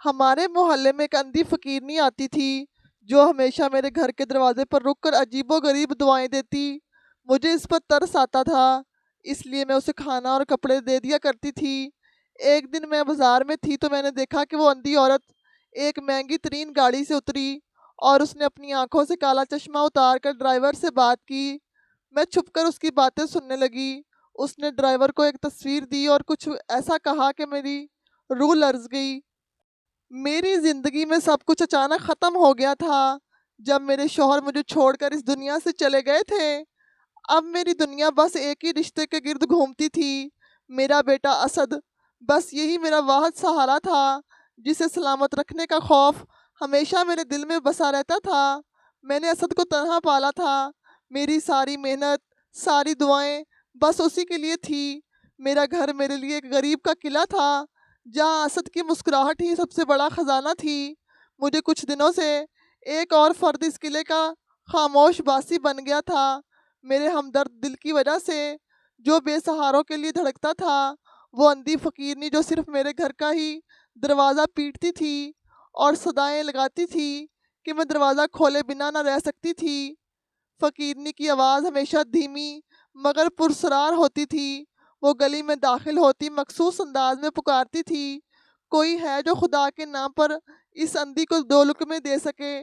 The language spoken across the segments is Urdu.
ہمارے محلے میں ایک اندھی فقیرنی آتی تھی جو ہمیشہ میرے گھر کے دروازے پر رک کر عجیب و غریب دعائیں دیتی۔ مجھے اس پر ترس آتا تھا، اس لیے میں اسے کھانا اور کپڑے دے دیا کرتی تھی۔ ایک دن میں بازار میں تھی تو میں نے دیکھا کہ وہ اندھی عورت ایک مہنگی ترین گاڑی سے اتری اور اس نے اپنی آنکھوں سے کالا چشمہ اتار کر ڈرائیور سے بات کی۔ میں چھپ کر اس کی باتیں سننے لگی۔ اس نے ڈرائیور کو ایک تصویر دی اور کچھ ایسا کہا کہ میری روح لرز گئی۔ میری زندگی میں سب کچھ اچانک ختم ہو گیا تھا جب میرے شوہر مجھے چھوڑ کر اس دنیا سے چلے گئے تھے۔ اب میری دنیا بس ایک ہی رشتے کے گرد گھومتی تھی، میرا بیٹا اسد۔ بس یہی میرا واحد سہارا تھا جسے سلامت رکھنے کا خوف ہمیشہ میرے دل میں بسا رہتا تھا۔ میں نے اسد کو تنہا پالا تھا، میری ساری محنت، ساری دعائیں بس اسی کے لیے تھی۔ میرا گھر میرے لیے ایک غریب کا قلعہ تھا جہاں اسد کی مسکراہٹ ہی سب سے بڑا خزانہ تھی۔ مجھے کچھ دنوں سے ایک اور فرد اس قلعے کا خاموش باسی بن گیا تھا، میرے ہمدرد دل کی وجہ سے، جو بے سہاروں کے لیے دھڑکتا تھا۔ وہ اندھی فقیرنی جو صرف میرے گھر کا ہی دروازہ پیٹتی تھی اور صدائیں لگاتی تھی کہ میں دروازہ کھولے بنا نہ رہ سکتی تھی۔ فقیرنی کی آواز ہمیشہ دھیمی مگر پرسرار ہوتی تھی۔ وہ گلی میں داخل ہوتی مخصوص انداز میں پکارتی تھی، کوئی ہے جو خدا کے نام پر اس اندھی کو دو لقمے دے سکے۔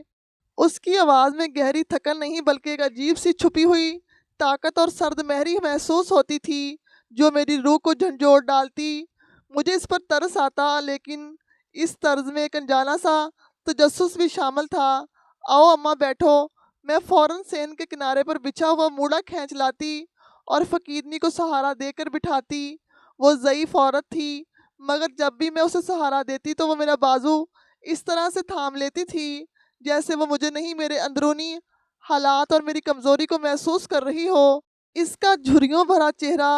اس کی آواز میں گہری تھکن نہیں بلکہ ایک عجیب سی چھپی ہوئی طاقت اور سرد مہری محسوس ہوتی تھی جو میری روح کو جھنجھوڑ ڈالتی۔ مجھے اس پر ترس آتا، لیکن اس طرز میں ایک انجانا سا تجسس بھی شامل تھا۔ آؤ اماں بیٹھو۔ میں فوراً سین کے کنارے پر بچھا ہوا موڑا کھینچ لاتی اور فقیرنی کو سہارا دے کر بٹھاتی۔ وہ ضعیف عورت تھی مگر جب بھی میں اسے سہارا دیتی تو وہ میرا بازو اس طرح سے تھام لیتی تھی جیسے وہ مجھے نہیں، میرے اندرونی حالات اور میری کمزوری کو محسوس کر رہی ہو۔ اس کا جھریوں بھرا چہرہ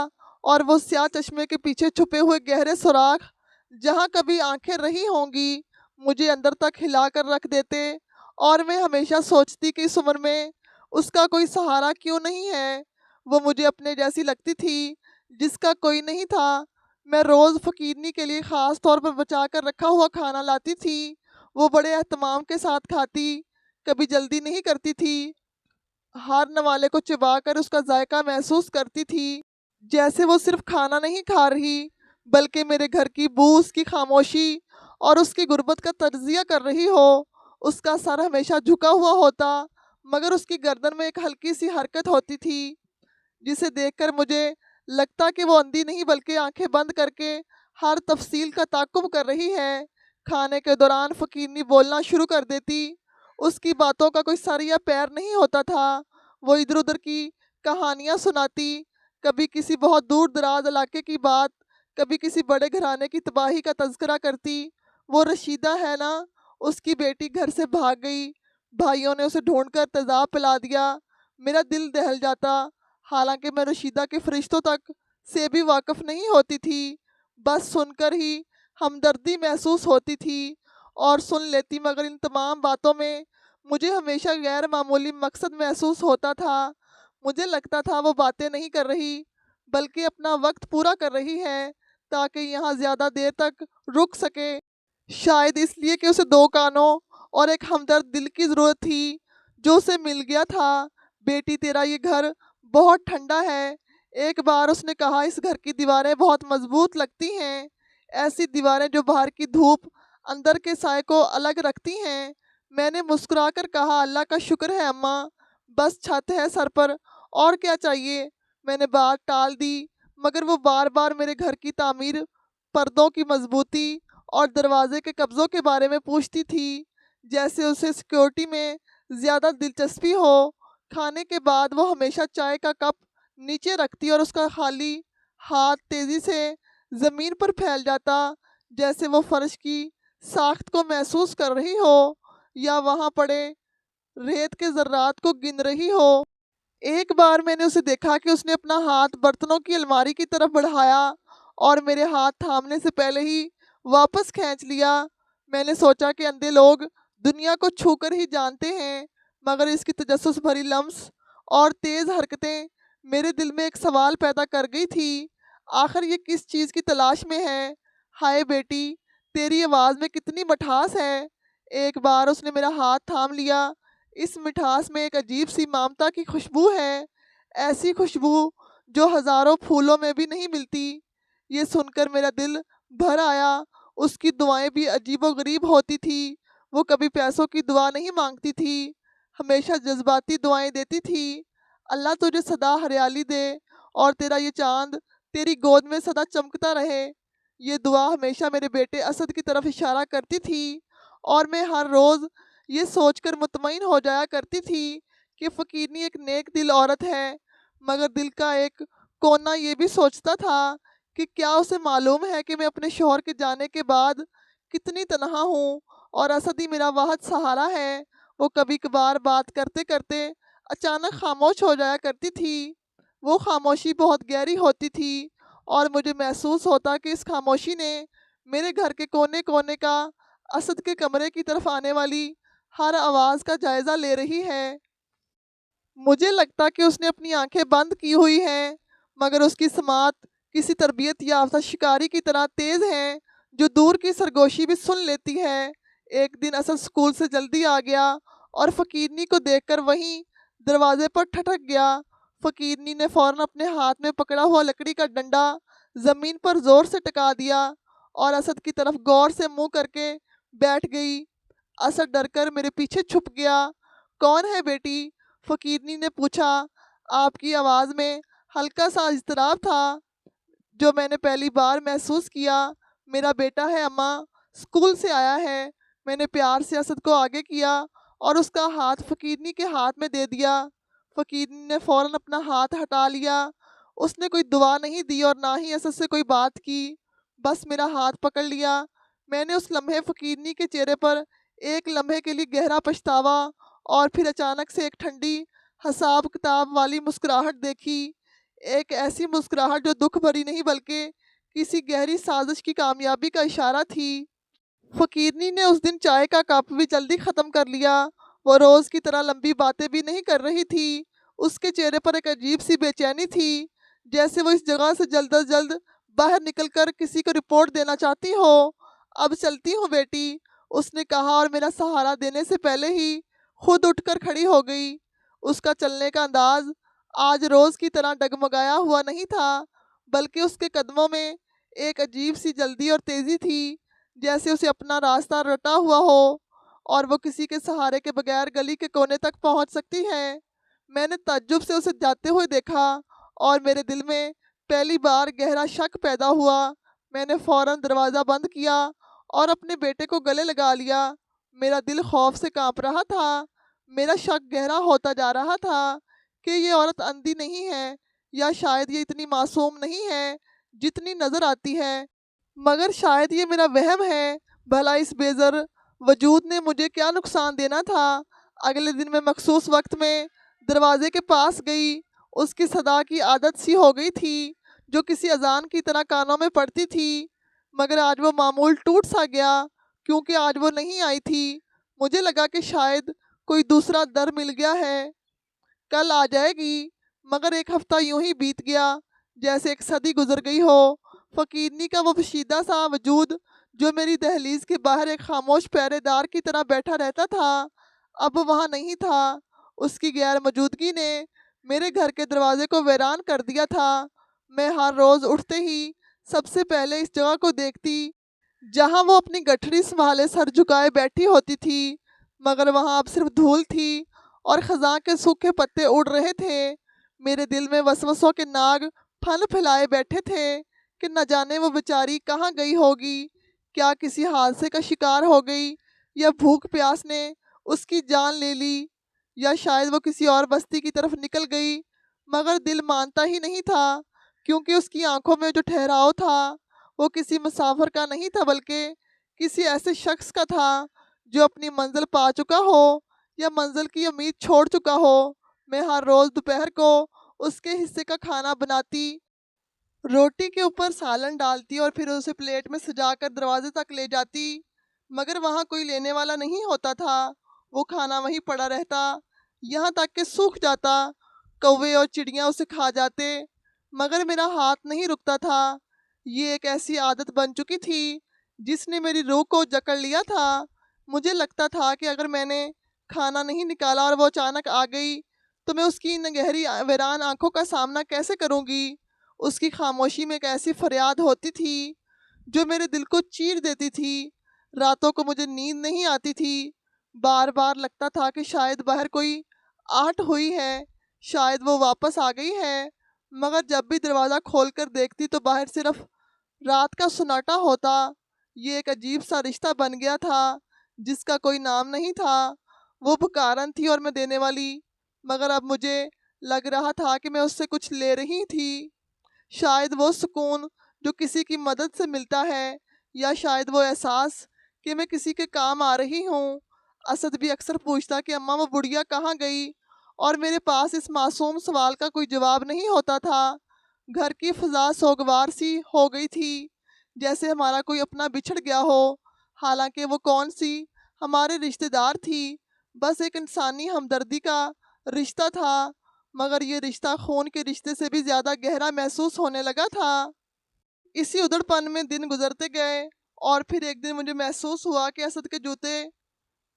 اور وہ سیاہ چشمے کے پیچھے چھپے ہوئے گہرے سوراخ جہاں کبھی آنکھیں رہی ہوں گی مجھے اندر تک ہلا کر رکھ دیتے، اور میں ہمیشہ سوچتی کہ اس عمر میں اس کا کوئی سہارا کیوں نہیں ہے۔ وہ مجھے اپنے جیسی لگتی تھی جس کا کوئی نہیں تھا۔ میں روز فقیرنی کے لیے خاص طور پر بچا کر رکھا ہوا کھانا لاتی تھی، وہ بڑے اہتمام کے ساتھ کھاتی، کبھی جلدی نہیں کرتی تھی، ہر نوالے کو چبا کر اس کا ذائقہ محسوس کرتی تھی جیسے وہ صرف کھانا نہیں کھا رہی بلکہ میرے گھر کی بو، اس کی خاموشی اور اس کی غربت کا تجزیہ کر رہی ہو۔ اس کا سر ہمیشہ جھکا ہوا ہوتا مگر اس کی گردن میں ایک ہلکی سی حرکت ہوتی تھی جسے دیکھ کر مجھے لگتا کہ وہ اندھی نہیں بلکہ آنکھیں بند کر کے ہر تفصیل کا تعاقب کر رہی ہے۔ کھانے کے دوران فقیرنی بولنا شروع کر دیتی، اس کی باتوں کا کوئی سر یا پیر نہیں ہوتا تھا۔ وہ ادھر ادھر کی کہانیاں سناتی، کبھی کسی بہت دور دراز علاقے کی بات، کبھی کسی بڑے گھرانے کی تباہی کا تذکرہ کرتی۔ وہ رشیدہ ہے نا، اس کی بیٹی گھر سے بھاگ گئی، بھائیوں نے اسے ڈھونڈ کر تیزاب پلا دیا۔ میرا دل دہل جاتا، حالانکہ میں رشیدہ کے فرشتوں تک سے بھی واقف نہیں ہوتی تھی، بس سن کر ہی ہمدردی محسوس ہوتی تھی اور سن لیتی، مگر ان تمام باتوں میں مجھے ہمیشہ غیر معمولی مقصد محسوس ہوتا تھا۔ مجھے لگتا تھا وہ باتیں نہیں کر رہی بلکہ اپنا وقت پورا کر رہی ہے تاکہ یہاں زیادہ دیر تک رک سکے، شاید اس لیے کہ اسے دو کانوں اور ایک ہمدرد دل کی ضرورت تھی جو اسے مل گیا تھا۔ بیٹی تیرا یہ گھر بہت ٹھنڈا ہے، ایک بار اس نے کہا، اس گھر کی دیواریں بہت مضبوط لگتی ہیں، ایسی دیواریں جو باہر کی دھوپ اندر کے سائے کو الگ رکھتی ہیں۔ میں نے مسکرا کر کہا، اللہ کا شکر ہے اماں، بس چھت ہے سر پر، اور کیا چاہیے۔ میں نے بات ٹال دی مگر وہ بار بار میرے گھر کی تعمیر، پردوں کی مضبوطی اور دروازے کے قبضوں کے بارے میں پوچھتی تھی جیسے اسے سیکیورٹی میں زیادہ دلچسپی ہو۔ کھانے کے بعد وہ ہمیشہ چائے کا کپ نیچے رکھتی اور اس کا خالی ہاتھ تیزی سے زمین پر پھیل جاتا جیسے وہ فرش کی ساخت کو محسوس کر رہی ہو یا وہاں پڑے ریت کے ذرات کو گن رہی ہو۔ ایک بار میں نے اسے دیکھا کہ اس نے اپنا ہاتھ برتنوں کی الماری کی طرف بڑھایا اور میرے ہاتھ تھامنے سے پہلے ہی واپس کھینچ لیا۔ میں نے سوچا کہ اندھے لوگ دنیا کو چھو کر ہی جانتے ہیں، مگر اس کی تجسس بھری لمس اور تیز حرکتیں میرے دل میں ایک سوال پیدا کر گئی تھی، آخر یہ کس چیز کی تلاش میں ہے؟ ہائے بیٹی، تیری آواز میں کتنی مٹھاس ہے۔ ایک بار اس نے میرا ہاتھ تھام لیا۔ اس مٹھاس میں ایک عجیب سی ممتا کی خوشبو ہے، ایسی خوشبو جو ہزاروں پھولوں میں بھی نہیں ملتی۔ یہ سن کر میرا دل بھر آیا۔ اس کی دعائیں بھی عجیب و غریب ہوتی تھی۔ وہ کبھی پیسوں کی دعا نہیں مانگتی تھی، ہمیشہ جذباتی دعائیں دیتی تھی۔ اللہ تجھے سدا ہریالی دے اور تیرا یہ چاند تیری گود میں سدا چمکتا رہے۔ یہ دعا ہمیشہ میرے بیٹے اسد کی طرف اشارہ کرتی تھی، اور میں ہر روز یہ سوچ کر مطمئن ہو جایا کرتی تھی کہ فقیرنی ایک نیک دل عورت ہے، مگر دل کا ایک کونا یہ بھی سوچتا تھا کہ کیا اسے معلوم ہے کہ میں اپنے شوہر کے جانے کے بعد کتنی تنہا ہوں، اور اسد ہی میرا واحد سہارا ہے۔ وہ کبھی کبھار بات کرتے کرتے اچانک خاموش ہو جایا کرتی تھی۔ وہ خاموشی بہت گہری ہوتی تھی، اور مجھے محسوس ہوتا کہ اس خاموشی نے میرے گھر کے کونے کونے کا، اسد کے کمرے کی طرف آنے والی ہر آواز کا جائزہ لے رہی ہے۔ مجھے لگتا کہ اس نے اپنی آنکھیں بند کی ہوئی ہیں، مگر اس کی سماعت کسی تربیت یافتہ شکاری کی طرح تیز ہے جو دور کی سرگوشی بھی سن لیتی ہے۔ ایک دن اسد اسکول سے جلدی آ گیا اور فقیرنی کو دیکھ کر وہیں دروازے پر ٹھٹک گیا۔ فقیرنی نے فوراً اپنے ہاتھ میں پکڑا ہوا لکڑی کا ڈنڈا زمین پر زور سے ٹکا دیا اور اسد کی طرف غور سے منہ کر کے بیٹھ گئی۔ اسد ڈر کر میرے پیچھے چھپ گیا۔ کون ہے بیٹی؟ فقیرنی نے پوچھا۔ آپ کی آواز میں ہلکا سا اضطراب تھا جو میں نے پہلی بار محسوس کیا۔ میرا بیٹا ہے اماں، اسکول سے آیا ہے۔ میں نے پیار سے اسد کو آگے کیا اور اس کا ہاتھ فقیرنی کے ہاتھ میں دے دیا۔ فقیرنی نے فوراً اپنا ہاتھ ہٹا لیا۔ اس نے کوئی دعا نہیں دی اور نہ ہی اسد سے کوئی بات کی، بس میرا ہاتھ پکڑ لیا۔ میں نے اس لمحے فقیرنی کے چہرے پر ایک لمحے کے لیے گہرا پچھتاوا اور پھر اچانک سے ایک ٹھنڈی حساب کتاب والی مسکراہٹ دیکھی، ایک ایسی مسکراہٹ جو دکھ بھری نہیں بلکہ کسی گہری سازش کی کامیابی کا اشارہ تھی۔ فقیرنی نے اس دن چائے کا کپ بھی جلدی ختم کر لیا۔ وہ روز کی طرح لمبی باتیں بھی نہیں کر رہی تھی۔ اس کے چہرے پر ایک عجیب سی بے چینی تھی، جیسے وہ اس جگہ سے جلد از جلد باہر نکل کر کسی کو رپورٹ دینا چاہتی ہو۔ اب چلتی ہوں بیٹی، اس نے کہا اور میرا سہارا دینے سے پہلے ہی خود اٹھ کر کھڑی ہو گئی۔ اس کا چلنے کا انداز آج روز کی طرح ڈگمگایا ہوا نہیں تھا، بلکہ اس کے قدموں میں ایک عجیب سی جلدی اور تیزی تھی، جیسے اسے اپنا راستہ رٹا ہوا ہو اور وہ کسی کے سہارے کے بغیر گلی کے کونے تک پہنچ سکتی ہے۔ میں نے تعجب سے اسے جاتے ہوئے دیکھا اور میرے دل میں پہلی بار گہرا شک پیدا ہوا۔ میں نے فوراً دروازہ بند کیا اور اپنے بیٹے کو گلے لگا لیا۔ میرا دل خوف سے کانپ رہا تھا۔ میرا شک گہرا ہوتا جا رہا تھا کہ یہ عورت اندھی نہیں ہے، یا شاید یہ اتنی معصوم نہیں ہے جتنی نظر آتی ہے، مگر شاید یہ میرا وہم ہے۔ بھلا اس بے زر وجود نے مجھے کیا نقصان دینا تھا؟ اگلے دن میں مخصوص وقت میں دروازے کے پاس گئی۔ اس کی صدا کی عادت سی ہو گئی تھی جو کسی اذان کی طرح کانوں میں پڑتی تھی، مگر آج وہ معمول ٹوٹ سا گیا کیونکہ آج وہ نہیں آئی تھی۔ مجھے لگا کہ شاید کوئی دوسرا در مل گیا ہے، کل آ جائے گی، مگر ایک ہفتہ یوں ہی بیت گیا جیسے ایک صدی گزر گئی ہو۔ فقیرنی کا وہ پوشیدہ سا وجود جو میری دہلیز کے باہر ایک خاموش پہرے دار کی طرح بیٹھا رہتا تھا، اب وہاں نہیں تھا۔ اس کی غیر موجودگی نے میرے گھر کے دروازے کو ویران کر دیا تھا۔ میں ہر روز اٹھتے ہی سب سے پہلے اس جگہ کو دیکھتی جہاں وہ اپنی گٹھڑی سنبھالے سر جھکائے بیٹھی ہوتی تھی، مگر وہاں اب صرف دھول تھی اور خزاں کے سوکھے پتے اڑ رہے تھے۔ میرے دل میں وسوسوں کے ناگ پھن پھیلائے بیٹھے تھے کہ نہ جانے وہ بیچاری کہاں گئی ہوگی، کیا کسی حادثے کا شکار ہو گئی، یا بھوک پیاس نے اس کی جان لے لی، یا شاید وہ کسی اور بستی کی طرف نکل گئی۔ مگر دل مانتا ہی نہیں تھا، کیونکہ اس کی آنکھوں میں جو ٹھہراؤ تھا وہ کسی مسافر کا نہیں تھا بلکہ کسی ایسے شخص کا تھا جو اپنی منزل پا چکا ہو یا منزل کی امید چھوڑ چکا ہو۔ میں ہر روز دوپہر کو اس کے حصے کا کھانا بناتی، روٹی کے اوپر سالن ڈالتی اور پھر اسے پلیٹ میں سجا کر دروازے تک لے جاتی، مگر وہاں کوئی لینے والا نہیں ہوتا تھا۔ وہ کھانا وہیں پڑا رہتا، یہاں تک کہ سوکھ جاتا، کوے اور چڑیاں اسے کھا جاتے، مگر میرا ہاتھ نہیں رکتا تھا۔ یہ ایک ایسی عادت بن چکی تھی جس نے میری روح کو جکڑ لیا تھا۔ مجھے لگتا تھا کہ اگر میں نے کھانا نہیں نکالا اور وہ اچانک آ گئی تو میں اس کی گہری ویران آنکھوں کا سامنا کیسے کروں گی۔ اس کی خاموشی میں ایک ایسی فریاد ہوتی تھی جو میرے دل کو چیر دیتی تھی۔ راتوں کو مجھے نیند نہیں آتی تھی، بار بار لگتا تھا کہ شاید باہر کوئی آہٹ ہوئی ہے، شاید وہ واپس آ گئی ہے، مگر جب بھی دروازہ کھول کر دیکھتی تو باہر صرف رات کا سناٹا ہوتا۔ یہ ایک عجیب سا رشتہ بن گیا تھا جس کا کوئی نام نہیں تھا۔ وہ بھکارن تھی اور میں دینے والی، مگر اب مجھے لگ رہا تھا کہ میں اس سے کچھ لے رہی تھی۔ شاید وہ سکون جو کسی کی مدد سے ملتا ہے، یا شاید وہ احساس کہ میں کسی کے کام آ رہی ہوں۔ اسد بھی اکثر پوچھتا کہ اماں وہ بڑھیا کہاں گئی، اور میرے پاس اس معصوم سوال کا کوئی جواب نہیں ہوتا تھا۔ گھر کی فضا سوگوار سی ہو گئی تھی، جیسے ہمارا کوئی اپنا بچھڑ گیا ہو، حالانکہ وہ کون سی ہمارے رشتہ دار تھی، بس ایک انسانی ہمدردی کا رشتہ تھا، مگر یہ رشتہ خون کے رشتے سے بھی زیادہ گہرا محسوس ہونے لگا تھا۔ اسی ادھڑ پن میں دن گزرتے گئے، اور پھر ایک دن مجھے محسوس ہوا کہ اسد کے جوتے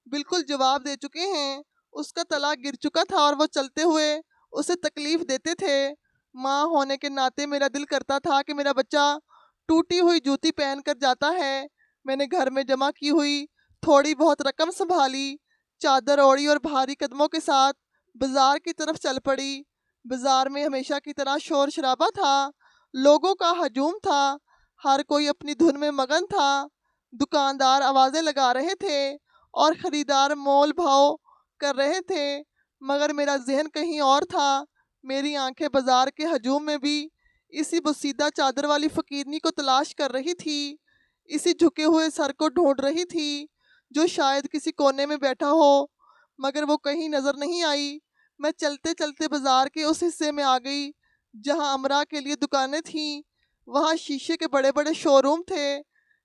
بالکل جواب دے چکے ہیں۔ اس کا تلا گر چکا تھا اور وہ چلتے ہوئے اسے تکلیف دیتے تھے۔ ماں ہونے کے ناطے میرا دل کرتا تھا کہ میرا بچہ ٹوٹی ہوئی جوتی پہن کر جاتا ہے۔ میں نے گھر میں جمع کی ہوئی تھوڑی بہت رقم سنبھالی، چادر اوڑھی اور بھاری قدموں کے ساتھ بازار کی طرف چل پڑی۔ بازار میں ہمیشہ کی طرح شور شرابہ تھا، لوگوں کا ہجوم تھا، ہر کوئی اپنی دھن میں مگن تھا۔ دکاندار آوازیں لگا رہے تھے اور خریدار مول بھاؤ کر رہے تھے، مگر میرا ذہن کہیں اور تھا۔ میری آنکھیں بازار کے ہجوم میں بھی اسی بوسیدہ چادر والی فقیرنی کو تلاش کر رہی تھی، اسی جھکے ہوئے سر کو ڈھونڈ رہی تھی جو شاید کسی کونے میں بیٹھا ہو، مگر وہ کہیں نظر نہیں آئی۔ میں چلتے چلتے بازار کے اس حصے میں آ گئی جہاں امرا کے لیے دکانیں تھیں۔ وہاں شیشے کے بڑے بڑے شو روم تھے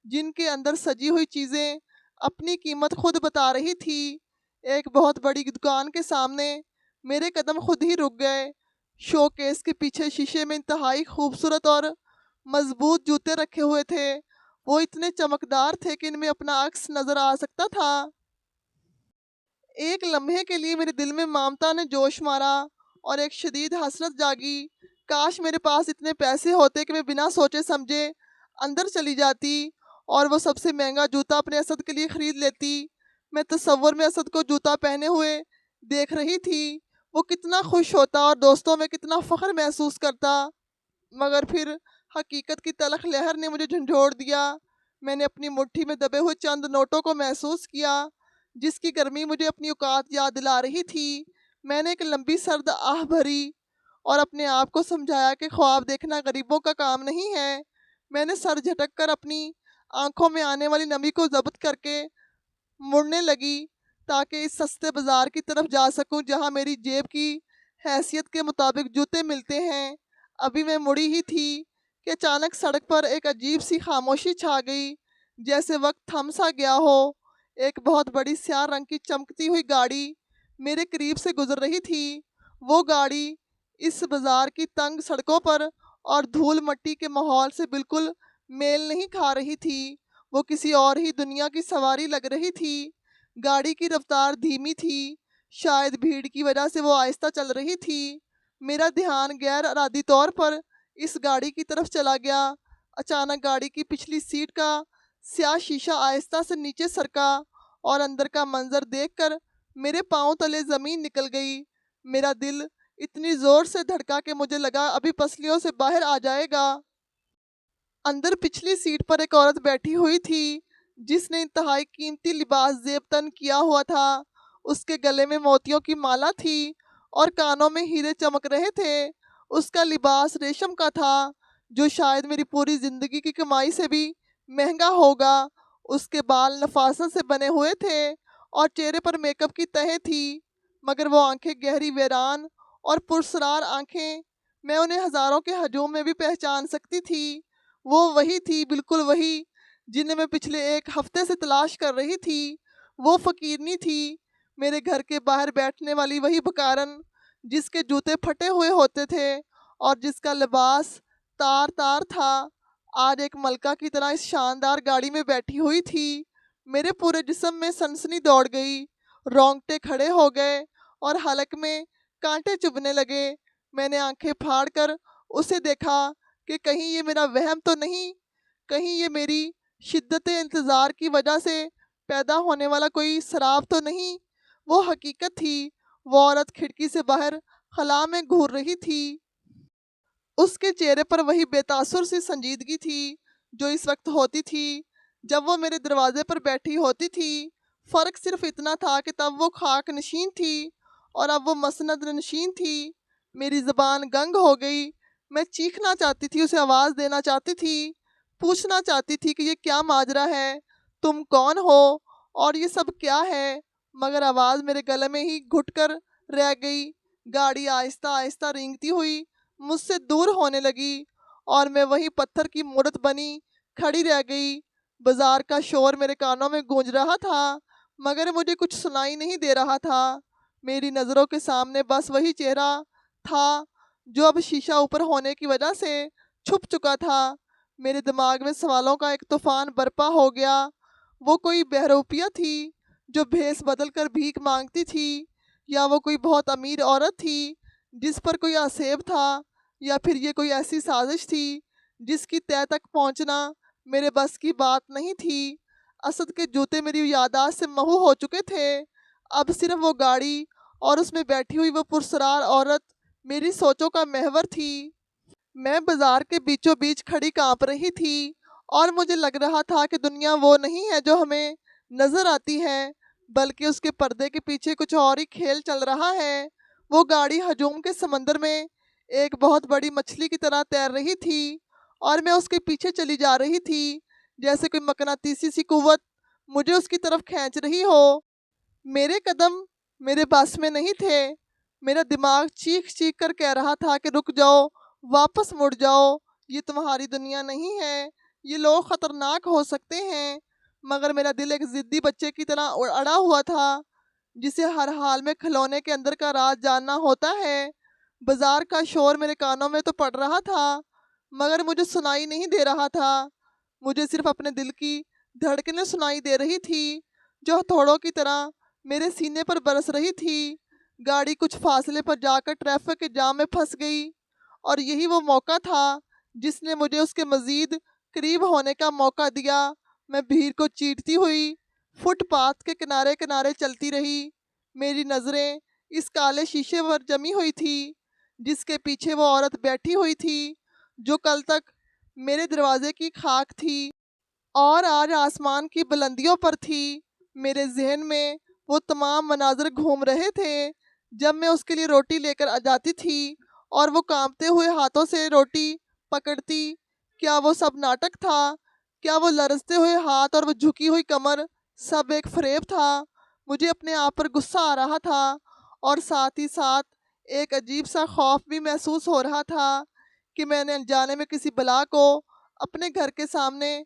جن کے اندر سجی ہوئی چیزیں اپنی قیمت خود بتا رہی تھی۔ ایک بہت بڑی دکان کے سامنے میرے قدم خود ہی رک گئے۔ شو کیس کے پیچھے شیشے میں انتہائی خوبصورت اور مضبوط جوتے رکھے ہوئے تھے، وہ اتنے چمکدار تھے کہ ان میں اپنا عکس نظر آ سکتا تھا۔ ایک لمحے کے لیے میرے دل میں ممتا نے جوش مارا اور ایک شدید حسرت جاگی۔ کاش میرے پاس اتنے پیسے ہوتے کہ میں بنا سوچے سمجھے اندر چلی جاتی اور وہ سب سے مہنگا جوتا اپنے اسد کے لیے خرید لیتی۔ میں تصور میں اسد کو جوتا پہنے ہوئے دیکھ رہی تھی، وہ کتنا خوش ہوتا اور دوستوں میں کتنا فخر محسوس کرتا، مگر پھر حقیقت کی تلخ لہر نے مجھے جھنجھوڑ دیا۔ میں نے اپنی مٹھی میں دبے ہوئے چند نوٹوں کو محسوس کیا جس کی گرمی مجھے اپنی اوقات یاد دلا رہی تھی۔ میں نے ایک لمبی سرد آہ بھری اور اپنے آپ کو سمجھایا کہ خواب دیکھنا غریبوں کا کام نہیں ہے۔ میں نے سر جھٹک کر اپنی آنکھوں میں آنے والی نمی کو ضبط کر کے مڑنے لگی تاکہ اس سستے بازار کی طرف جا سکوں جہاں میری جیب کی حیثیت کے مطابق جوتے ملتے ہیں۔ ابھی میں مڑی ہی تھی کہ اچانک سڑک پر ایک عجیب سی خاموشی چھا گئی، جیسے وقت تھم سا گیا ہو۔ ایک بہت بڑی سیاہ رنگ کی چمکتی ہوئی گاڑی میرے قریب سے گزر رہی تھی۔ وہ گاڑی اس بازار کی تنگ سڑکوں پر اور دھول مٹی کے ماحول سے بالکل میل نہیں کھا رہی تھی، وہ کسی اور ہی دنیا کی سواری لگ رہی تھی۔ گاڑی کی رفتار دھیمی تھی، شاید بھیڑ کی وجہ سے وہ آہستہ چل رہی تھی۔ میرا دھیان غیر ارادی طور پر اس گاڑی کی طرف چلا گیا۔ اچانک گاڑی کی پچھلی سیٹ کا سیاہ شیشہ آہستہ سے نیچے سرکا اور اندر کا منظر دیکھ کر میرے پاؤں تلے زمین نکل گئی۔ میرا دل اتنی زور سے دھڑکا کہ مجھے لگا ابھی پسلیوں سے باہر آ جائے گا۔ اندر پچھلی سیٹ پر ایک عورت بیٹھی ہوئی تھی جس نے انتہائی قیمتی لباس زیب تن کیا ہوا تھا۔ اس کے گلے میں موتیوں کی مالا تھی اور کانوں میں ہیرے چمک رہے تھے۔ اس کا لباس ریشم کا تھا جو شاید میری پوری زندگی کی کمائی سے بھی مہنگا ہوگا۔ اس کے بال نفاست سے بنے ہوئے تھے اور چہرے پر میک اپ کی تہیں تھی، مگر وہ آنکھیں گہری ویران اور پرسرار آنکھیں، میں انہیں ہزاروں کے ہجوم میں بھی پہچان سکتی تھی۔ وہ وہی تھی، بالکل وہی جنہیں میں پچھلے ایک ہفتے سے تلاش کر رہی تھی۔ وہ فقیرنی تھی، میرے گھر کے باہر بیٹھنے والی وہی بکارن جس کے جوتے پھٹے ہوئے ہوتے تھے اور جس کا لباس تار تار تھا۔ آج ایک ملکہ کی طرح اس شاندار گاڑی میں بیٹھی ہوئی تھی۔ میرے پورے جسم میں سنسنی دوڑ گئی، رونگٹے کھڑے ہو گئے اور حلق میں کانٹے چبھنے لگے۔ میں نے آنکھیں پھاڑ کر اسے دیکھا کہ کہیں یہ میرا وہم تو نہیں، کہیں یہ میری شدت انتظار کی وجہ سے پیدا ہونے والا کوئی سراب تو نہیں۔ وہ حقیقت تھی۔ وہ عورت کھڑکی سے باہر خلا میں گھور رہی تھی۔ اس کے چہرے پر وہی بے تاثر سی سنجیدگی تھی جو اس وقت ہوتی تھی جب وہ میرے دروازے پر بیٹھی ہوتی تھی۔ فرق صرف اتنا تھا کہ تب وہ خاک نشین تھی اور اب وہ مسند نشین تھی۔ میری زبان گنگ ہو گئی۔ میں چیخنا چاہتی تھی، اسے آواز دینا چاہتی تھی، پوچھنا چاہتی تھی کہ یہ کیا ماجرا ہے، تم کون ہو اور یہ سب کیا ہے، مگر آواز میرے گلے میں ہی گھٹ کر رہ گئی۔ گاڑی آہستہ آہستہ رینگتی ہوئی مجھ سے دور ہونے لگی اور میں وہی پتھر کی مورت بنی کھڑی رہ گئی۔ بازار کا شور میرے کانوں میں گونج رہا تھا مگر مجھے کچھ سنائی نہیں دے رہا تھا۔ میری نظروں کے سامنے بس وہی چہرہ تھا جو اب شیشہ اوپر ہونے کی وجہ سے چھپ چکا تھا۔ میرے دماغ میں سوالوں کا ایک طوفان برپا ہو گیا۔ وہ کوئی بہروپیہ تھی جو بھیس بدل کر بھیک مانگتی تھی، یا وہ کوئی بہت امیر عورت تھی جس پر کوئی آسیب تھا، یا پھر یہ کوئی ایسی سازش تھی جس کی تہہ تک پہنچنا میرے بس کی بات نہیں تھی۔ اسد کے جوتے میری یادداشت سے محو ہو چکے تھے۔ اب صرف وہ گاڑی اور اس میں بیٹھی ہوئی وہ پرسرار عورت میری سوچوں کا محور تھی۔ میں بازار کے بیچوں بیچ کھڑی کانپ رہی تھی اور مجھے لگ رہا تھا کہ دنیا وہ نہیں ہے جو ہمیں نظر آتی ہے، بلکہ اس کے پردے کے پیچھے کچھ اور ہی کھیل چل رہا ہے۔ وہ گاڑی ہجوم کے سمندر میں ایک بہت بڑی مچھلی کی طرح تیر رہی تھی اور میں اس کے پیچھے چلی جا رہی تھی، جیسے کوئی مقناطیسی سی قوت مجھے اس کی طرف کھینچ رہی ہو۔ میرے قدم میرے بس میں نہیں تھے۔ میرا دماغ چیخ چیخ کر کہہ رہا تھا کہ رک جاؤ، واپس مڑ جاؤ، یہ تمہاری دنیا نہیں ہے، یہ لوگ خطرناک ہو سکتے ہیں، مگر میرا دل ایک ضدی بچے کی طرح اڑا ہوا تھا جسے ہر حال میں کھلونے کے اندر کا راز جاننا ہوتا ہے۔ بازار کا شور میرے کانوں میں تو پڑ رہا تھا مگر مجھے سنائی نہیں دے رہا تھا۔ مجھے صرف اپنے دل کی دھڑکنیں سنائی دے رہی تھی جو ہتھوڑوں کی طرح میرے سینے پر برس رہی تھی۔ گاڑی کچھ فاصلے پر جا کر ٹریفک کے جام میں پھنس گئی اور یہی وہ موقع تھا جس نے مجھے اس کے مزید قریب ہونے کا موقع دیا۔ میں بھیڑ کو چیرتی ہوئی فٹ پاتھ کے کنارے کنارے چلتی رہی۔ میری نظریں اس کالے شیشے پر جمی ہوئی تھی جس کے پیچھے وہ عورت بیٹھی ہوئی تھی جو کل تک میرے دروازے کی خاک تھی اور آج آسمان کی بلندیوں پر تھی۔ میرے ذہن میں وہ تمام مناظر گھوم رہے تھے جب میں اس کے لیے روٹی لے کر جاتی تھی اور وہ کانپتے ہوئے ہاتھوں سے روٹی پکڑتی۔ کیا وہ سب ناٹک تھا؟ کیا وہ لرزتے ہوئے ہاتھ اور وہ جھکی ہوئی کمر سب ایک فریب تھا؟ مجھے اپنے آپ پر غصہ آ رہا تھا اور ساتھ ہی ساتھ ایک عجیب سا خوف بھی محسوس ہو رہا تھا کہ میں نے انجانے میں کسی بلا کو اپنے گھر کے سامنے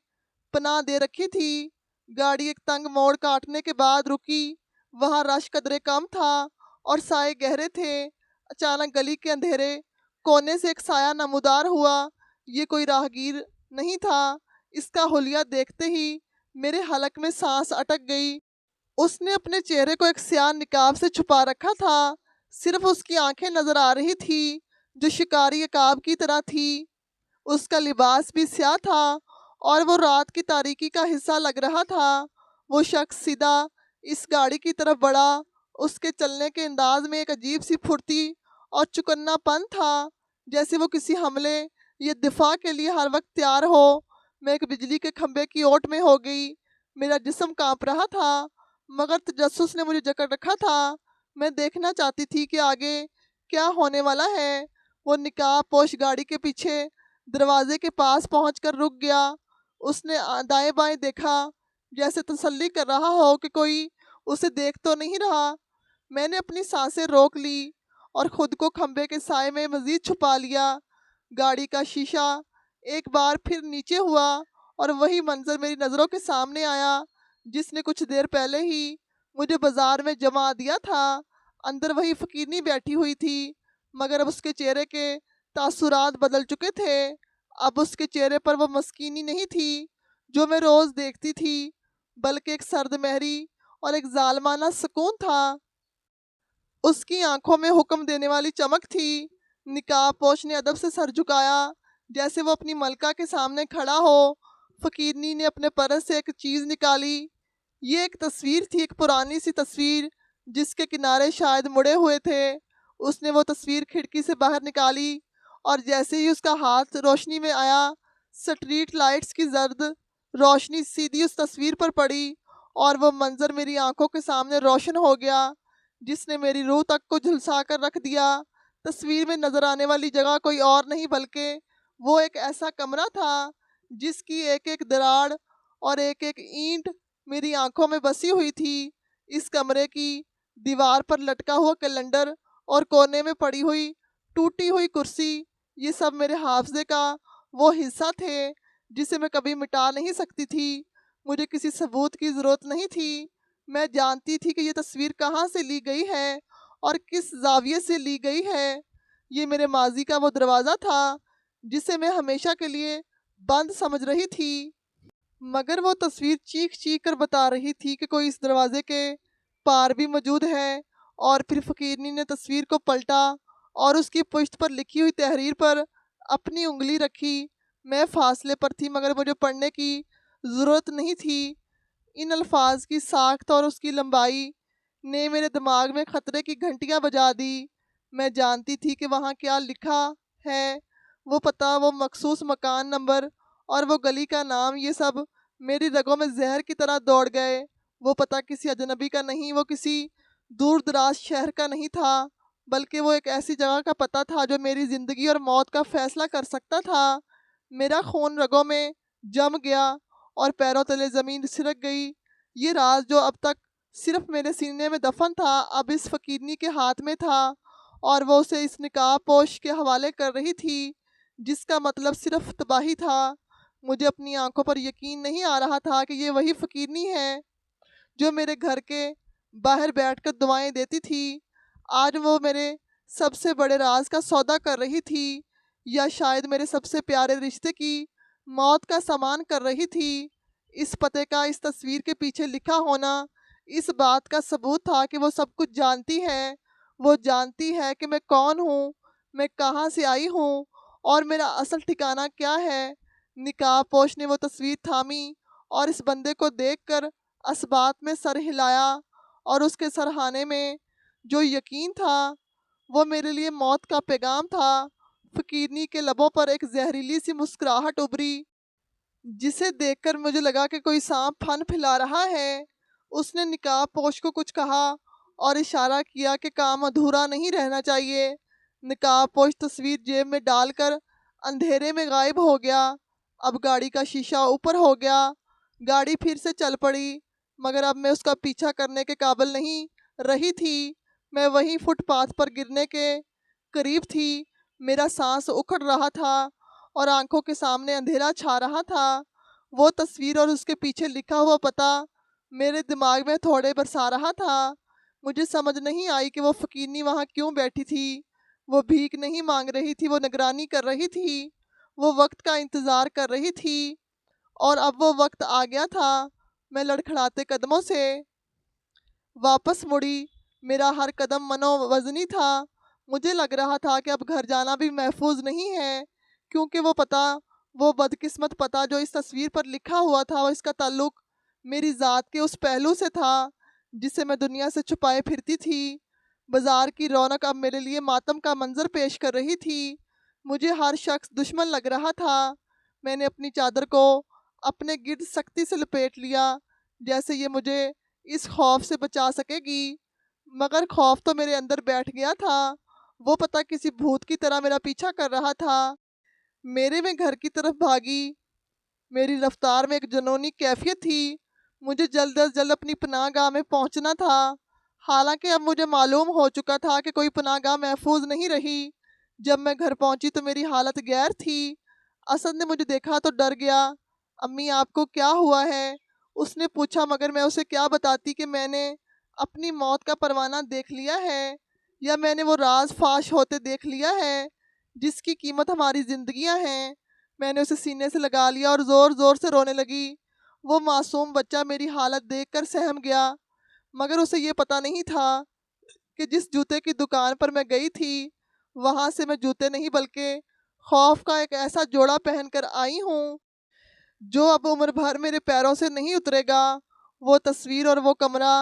پناہ دے رکھی تھی۔ گاڑی ایک تنگ موڑ کاٹنے کے بعد رکی۔ وہاں رش قدرے کم تھا اور سائے گہرے تھے۔ اچانک گلی کے اندھیرے کونے سے ایک سایہ نمودار ہوا۔ یہ کوئی راہگیر نہیں تھا۔ اس کا حلیہ دیکھتے ہی میرے حلق میں سانس اٹک گئی۔ اس نے اپنے چہرے کو ایک سیاہ نقاب سے چھپا رکھا تھا، صرف اس کی آنکھیں نظر آ رہی تھی جو شکاری عقاب کی طرح تھی۔ اس کا لباس بھی سیاہ تھا اور وہ رات کی تاریکی کا حصہ لگ رہا تھا۔ وہ شخص سیدھا اس گاڑی کی طرف بڑھا۔ اس کے چلنے کے انداز میں ایک عجیب سی پھرتی اور چکنا پن تھا، جیسے وہ کسی حملے یا دفاع کے لیے ہر وقت تیار ہو۔ میں ایک بجلی کے کھمبے کی اوٹ میں ہو گئی۔ میرا جسم کانپ رہا تھا مگر تجسس نے مجھے جکڑ رکھا تھا۔ میں دیکھنا چاہتی تھی کہ آگے کیا ہونے والا ہے۔ وہ نقاب پوش گاڑی کے پیچھے دروازے کے پاس پہنچ کر رک گیا۔ اس نے دائیں بائیں دیکھا جیسے تسلی کر رہا ہو کہ کوئی اسے دیکھ تو نہیں رہا۔ میں نے اپنی سانسیں روک لی اور خود کو کھمبے کے سائے میں مزید چھپا لیا۔ گاڑی کا شیشہ ایک بار پھر نیچے ہوا اور وہی منظر میری نظروں کے سامنے آیا جس نے کچھ دیر پہلے ہی مجھے بازار میں جما دیا تھا۔ اندر وہی فقیرنی بیٹھی ہوئی تھی مگر اب اس کے چہرے کے تاثرات بدل چکے تھے۔ اب اس کے چہرے پر وہ مسکینی نہیں تھی جو میں روز دیکھتی تھی، بلکہ ایک سرد مہری اور ایک ظالمانہ سکون تھا۔ اس کی آنکھوں میں حکم دینے والی چمک تھی۔ نقاب پوش نے ادب سے سر جھکایا جیسے وہ اپنی ملکہ کے سامنے کھڑا ہو۔ فقیرنی نے اپنے پرس سے ایک چیز نکالی۔ یہ ایک تصویر تھی، ایک پرانی سی تصویر جس کے کنارے شاید مڑے ہوئے تھے۔ اس نے وہ تصویر کھڑکی سے باہر نکالی اور جیسے ہی اس کا ہاتھ روشنی میں آیا، سٹریٹ لائٹس کی زرد روشنی سیدھی اس تصویر پر پڑی اور وہ منظر میری آنکھوں کے سامنے روشن ہو گیا جس نے میری روح تک کو جھلسا کر رکھ دیا۔ تصویر میں نظر آنے والی جگہ کوئی اور نہیں بلکہ وہ ایک ایسا کمرہ تھا جس کی ایک ایک دراڑ اور ایک ایک اینٹ میری آنکھوں میں بسی ہوئی تھی۔ اس کمرے کی دیوار پر لٹکا ہوا کیلنڈر اور کونے میں پڑی ہوئی ٹوٹی ہوئی کرسی، یہ سب میرے حافظے کا وہ حصہ تھے جسے میں کبھی مٹا نہیں سکتی تھی۔ مجھے کسی ثبوت کی ضرورت نہیں تھی۔ میں جانتی تھی کہ یہ تصویر کہاں سے لی گئی ہے اور کس زاویے سے لی گئی ہے۔ یہ میرے ماضی کا وہ دروازہ تھا جسے میں ہمیشہ کے لیے بند سمجھ رہی تھی، مگر وہ تصویر چیخ چیخ کر بتا رہی تھی کہ کوئی اس دروازے کے پار بھی موجود ہے۔ اور پھر فقیرنی نے تصویر کو پلٹا اور اس کی پشت پر لکھی ہوئی تحریر پر اپنی انگلی رکھی۔ میں فاصلے پر تھی مگر مجھے پڑھنے کی ضرورت نہیں تھی۔ ان الفاظ کی ساخت اور اس کی لمبائی نے میرے دماغ میں خطرے کی گھنٹیاں بجا دی۔ میں جانتی تھی کہ وہاں کیا لکھا ہے، وہ پتہ، وہ مخصوص مکان نمبر اور وہ گلی کا نام، یہ سب میری رگوں میں زہر کی طرح دوڑ گئے۔ وہ پتہ کسی اجنبی کا نہیں، وہ کسی دور دراز شہر کا نہیں تھا، بلکہ وہ ایک ایسی جگہ کا پتہ تھا جو میری زندگی اور موت کا فیصلہ کر سکتا تھا۔ میرا خون رگوں میں جم گیا اور پیروں تلے زمین سرک گئی۔ یہ راز جو اب تک صرف میرے سینے میں دفن تھا اب اس فقیرنی کے ہاتھ میں تھا اور وہ اسے اس نقاب پوش کے حوالے کر رہی تھی جس کا مطلب صرف تباہی تھا۔ مجھے اپنی آنکھوں پر یقین نہیں آ رہا تھا کہ یہ وہی فقیرنی ہے جو میرے گھر کے باہر بیٹھ کر دعائیں دیتی تھی۔ آج وہ میرے سب سے بڑے راز کا سودا کر رہی تھی، یا شاید میرے سب سے پیارے رشتے کی موت کا سامان کر رہی تھی۔ اس پتے کا اس تصویر کے پیچھے لکھا ہونا اس بات کا ثبوت تھا کہ وہ سب کچھ جانتی ہے۔ وہ جانتی ہے کہ میں کون ہوں، میں کہاں سے آئی ہوں اور میرا اصل ٹھکانہ کیا ہے۔ نقاب پوش نے وہ تصویر تھامی اور اس بندے کو دیکھ کر اسبات میں سر ہلایا اور اس کے سرہانے میں جو یقین تھا وہ میرے لیے موت کا پیغام تھا۔ فقیرنی کے لبوں پر ایک زہریلی سی مسکراہٹ ابھری جسے دیکھ کر مجھے لگا کہ کوئی سانپ پھن پھیلا رہا ہے۔ اس نے نقاب پوش کو کچھ کہا اور اشارہ کیا کہ کام ادھورا نہیں رہنا چاہیے۔ نقاب پوش تصویر جیب میں ڈال کر اندھیرے میں غائب ہو گیا۔ اب گاڑی کا شیشہ اوپر ہو گیا، گاڑی پھر سے چل پڑی، مگر اب میں اس کا پیچھا کرنے کے قابل نہیں رہی تھی۔ میں وہیں فٹ پاتھ پر گرنے کے قریب تھی۔ میرا سانس اکھڑ رہا تھا اور آنکھوں کے سامنے اندھیرا چھا رہا تھا۔ وہ تصویر اور اس کے پیچھے لکھا ہوا پتہ میرے دماغ میں تھوڑے برسا رہا تھا۔ مجھے سمجھ نہیں آئی کہ وہ فقیرنی وہاں کیوں بیٹھی تھی۔ وہ بھیک نہیں مانگ رہی تھی، وہ نگرانی کر رہی تھی، وہ وقت کا انتظار کر رہی تھی، اور اب وہ وقت آ گیا تھا۔ میں لڑکھڑاتے قدموں سے واپس مڑی، میرا ہر قدم منو وزنی تھا۔ مجھے لگ رہا تھا کہ اب گھر جانا بھی محفوظ نہیں ہے، کیونکہ وہ پتہ، وہ بدقسمت پتہ جو اس تصویر پر لکھا ہوا تھا، اس کا تعلق میری ذات کے اس پہلو سے تھا جسے میں دنیا سے چھپائے پھرتی تھی۔ بازار کی رونق اب میرے لیے ماتم کا منظر پیش کر رہی تھی۔ مجھے ہر شخص دشمن لگ رہا تھا۔ میں نے اپنی چادر کو اپنے گرد سختی سے لپیٹ لیا جیسے یہ مجھے اس خوف سے بچا سکے گی، مگر خوف تو میرے اندر بیٹھ گیا تھا۔ وہ پتہ کسی بھوت کی طرح میرا پیچھا کر رہا تھا۔ میں گھر کی طرف بھاگی۔ میری رفتار میں ایک جنونی کیفیت تھی۔ مجھے جلد از جلد اپنی پناہ گاہ میں پہنچنا تھا، حالانکہ اب مجھے معلوم ہو چکا تھا کہ کوئی پناہ گاہ محفوظ نہیں رہی۔ جب میں گھر پہنچی تو میری حالت غیر تھی۔ اسد نے مجھے دیکھا تو ڈر گیا۔ امی، آپ کو کیا ہوا ہے؟ اس نے پوچھا، مگر میں اسے کیا بتاتی کہ میں نے اپنی موت کا پروانہ دیکھ لیا ہے، یا میں نے وہ راز فاش ہوتے دیکھ لیا ہے جس کی قیمت ہماری زندگیاں ہیں۔ میں نے اسے سینے سے لگا لیا اور زور زور سے رونے لگی۔ وہ معصوم بچہ میری حالت دیکھ کر سہم گیا، مگر اسے یہ پتہ نہیں تھا کہ جس جوتے کی دکان پر میں گئی تھی وہاں سے میں جوتے نہیں بلکہ خوف کا ایک ایسا جوڑا پہن کر آئی ہوں جو اب عمر بھر میرے پیروں سے نہیں اترے گا۔ وہ تصویر اور وہ کمرہ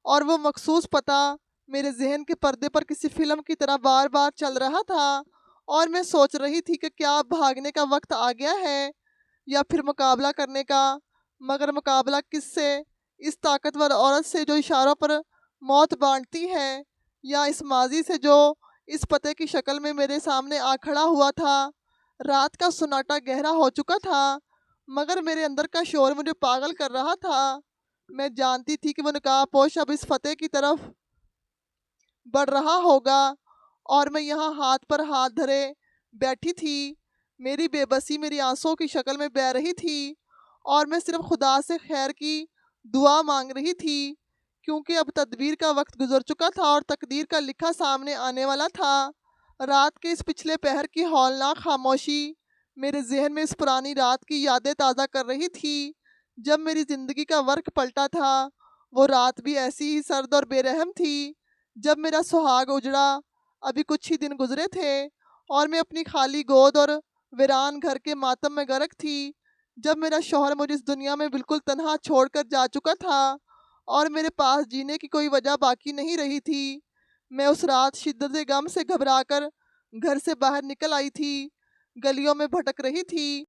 اور وہ مخصوص پتہ میرے ذہن کے پردے پر کسی فلم کی طرح بار بار چل رہا تھا، اور میں سوچ رہی تھی کہ کیا اب بھاگنے کا وقت آ گیا ہے یا پھر مقابلہ کرنے کا، مگر مقابلہ کس سے؟ اس طاقتور عورت سے جو اشاروں پر موت بانٹتی ہے، یا اس ماضی سے جو اس پتے کی شکل میں میرے سامنے آ کھڑا ہوا تھا؟ رات کا سناٹا گہرا ہو چکا تھا، مگر میرے اندر کا شور مجھے پاگل کر رہا تھا۔ میں جانتی تھی کہ وہ نقاب پوش اب اس فتح کی طرف بڑھ رہا ہوگا، اور میں یہاں ہاتھ پر ہاتھ دھرے بیٹھی تھی۔ میری بے بسی میری آنسوں کی شکل میں بہہ رہی تھی، اور میں صرف خدا سے خیر کی دعا مانگ رہی تھی، کیونکہ اب تدبیر کا وقت گزر چکا تھا اور تقدیر کا لکھا سامنے آنے والا تھا۔ رات کے اس پچھلے پہر کی ہولناک خاموشی میرے ذہن میں اس پرانی رات کی یادیں تازہ کر رہی تھی جب میری زندگی کا ورق پلٹا تھا۔ وہ رات بھی ایسی ہی سرد اور بے رحم تھی جب میرا سہاگ اجڑا۔ ابھی کچھ ہی دن گزرے تھے اور میں اپنی خالی گود اور ویران گھر کے ماتم میں غرق تھی، جب میرا شوہر مجھے اس دنیا میں بالکل تنہا چھوڑ کر جا چکا تھا اور میرے پاس جینے کی کوئی وجہ باقی نہیں رہی تھی۔ میں اس رات شدت غم سے گھبرا کر گھر سے باہر نکل آئی تھی، گلیوں میں بھٹک رہی تھی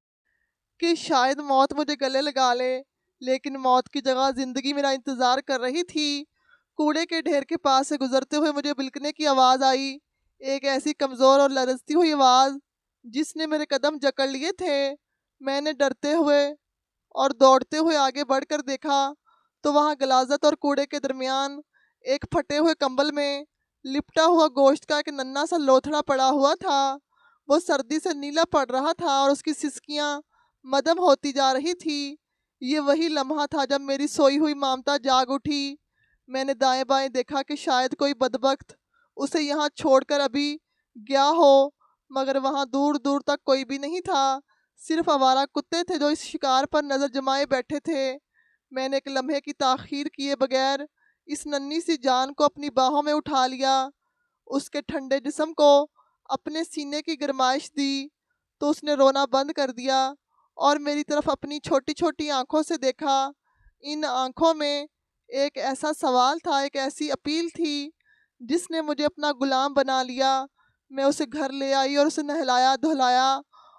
کہ شاید موت مجھے گلے لگا لے، لیکن موت کی جگہ زندگی میرا انتظار کر رہی تھی۔ کوڑے کے ڈھیر کے پاس سے گزرتے ہوئے مجھے بلکنے کی آواز آئی، ایک ایسی کمزور اور لرزتی ہوئی آواز جس نے میرے قدم جکڑ لیے تھے۔ میں نے ڈرتے ہوئے اور دوڑتے ہوئے آگے بڑھ کر دیکھا تو وہاں غلاظت اور کوڑے کے درمیان ایک پھٹے ہوئے کمبل میں لپٹا ہوا گوشت کا ایک ننھا سا لوتھڑا پڑا ہوا تھا۔ وہ سردی سے نیلا پڑ رہا تھا اور اس کی سسکیاں مدھم ہوتی جا رہی تھی۔ یہ وہی لمحہ تھا جب میری سوئی ہوئی مامتا جاگ اٹھی۔ میں نے دائیں بائیں دیکھا کہ شاید کوئی بدبخت اسے یہاں چھوڑ کر ابھی گیا ہو، مگر وہاں دور دور تک کوئی بھی نہیں تھا، صرف آوارہ کتے تھے جو اس شکار پر نظر جمائے بیٹھے تھے۔ میں نے ایک لمحے کی تاخیر کیے بغیر اس ننھی سی جان کو اپنی باہوں میں اٹھا لیا، اس کے ٹھنڈے جسم کو اپنے سینے کی گرمائش دی تو اس نے رونا بند کر دیا اور میری طرف اپنی چھوٹی چھوٹی آنکھوں سے دیکھا۔ ان آنکھوں میں ایک ایسا سوال تھا، ایک ایسی اپیل تھی جس نے مجھے اپنا غلام بنا لیا۔ میں اسے گھر لے آئی اور اسے نہلایا دھلایا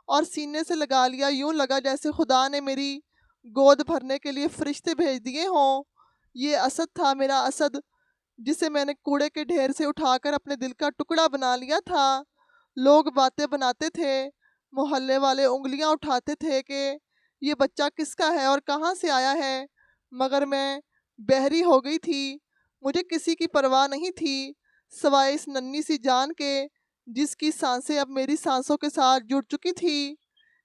اور سینے سے لگا لیا، یوں لگا جیسے خدا نے میری گود بھرنے کے لیے فرشتے بھیج دیے ہوں۔ یہ اسد تھا، میرا اسد، جسے میں نے کوڑے کے ڈھیر سے اٹھا کر اپنے دل کا ٹکڑا بنا لیا تھا۔ لوگ باتیں بناتے تھے، محلے والے انگلیاں اٹھاتے تھے کہ یہ بچہ کس کا ہے اور کہاں سے آیا ہے، مگر میں بحری ہو گئی تھی۔ مجھے کسی کی پرواہ نہیں تھی سوائے اس ننھی سی جان کے جس کی سانسیں اب میری سانسوں کے ساتھ جڑ چکی تھی۔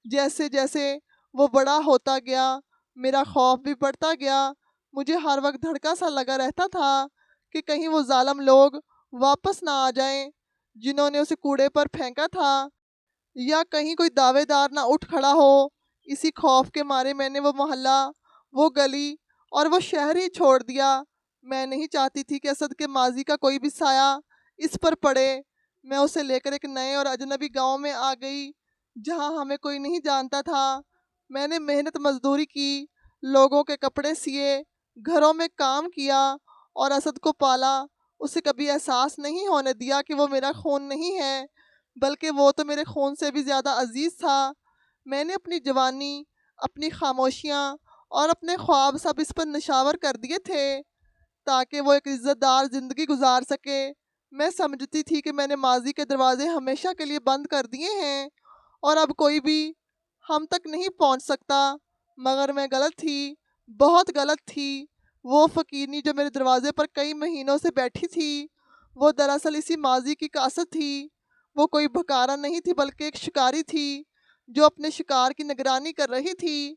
جیسے جیسے وہ بڑا ہوتا گیا میرا خوف بھی بڑھتا گیا۔ مجھے ہر وقت دھڑکا سا لگا رہتا تھا کہ کہیں وہ ظالم لوگ واپس نہ آ جائیں جنہوں نے اسے کوڑے پر پھینکا تھا، یا کہیں کوئی دعوے دار نہ اٹھ کھڑا ہو۔ اسی خوف کے مارے میں نے وہ محلہ، وہ گلی اور وہ شہر ہی چھوڑ دیا۔ میں نہیں چاہتی تھی کہ اسد کے ماضی کا کوئی بھی سایہ اس پر پڑے۔ میں اسے لے کر ایک نئے اور اجنبی گاؤں میں آ گئی جہاں ہمیں کوئی نہیں جانتا تھا۔ میں نے محنت مزدوری کی، لوگوں کے کپڑے سیے، گھروں میں کام کیا اور اسد کو پالا۔ اسے کبھی احساس نہیں ہونے دیا کہ وہ میرا خون نہیں ہے، بلکہ وہ تو میرے خون سے بھی زیادہ عزیز تھا۔ میں نے اپنی جوانی، اپنی خاموشیاں اور اپنے خواب سب اس پر نشاور کر دیے تھے تاکہ وہ ایک عزت دار زندگی گزار سکے۔ میں سمجھتی تھی کہ میں نے ماضی کے دروازے ہمیشہ کے لیے بند کر دیے ہیں اور اب کوئی بھی ہم تک نہیں پہنچ سکتا، مگر میں غلط تھی، بہت غلط تھی۔ وہ فقیرنی جو میرے دروازے پر کئی مہینوں سے بیٹھی تھی، وہ دراصل اسی ماضی کی قاصد تھی۔ وہ کوئی بھکارا نہیں تھی بلکہ ایک شکاری تھی جو اپنے شکار کی نگرانی کر رہی تھی۔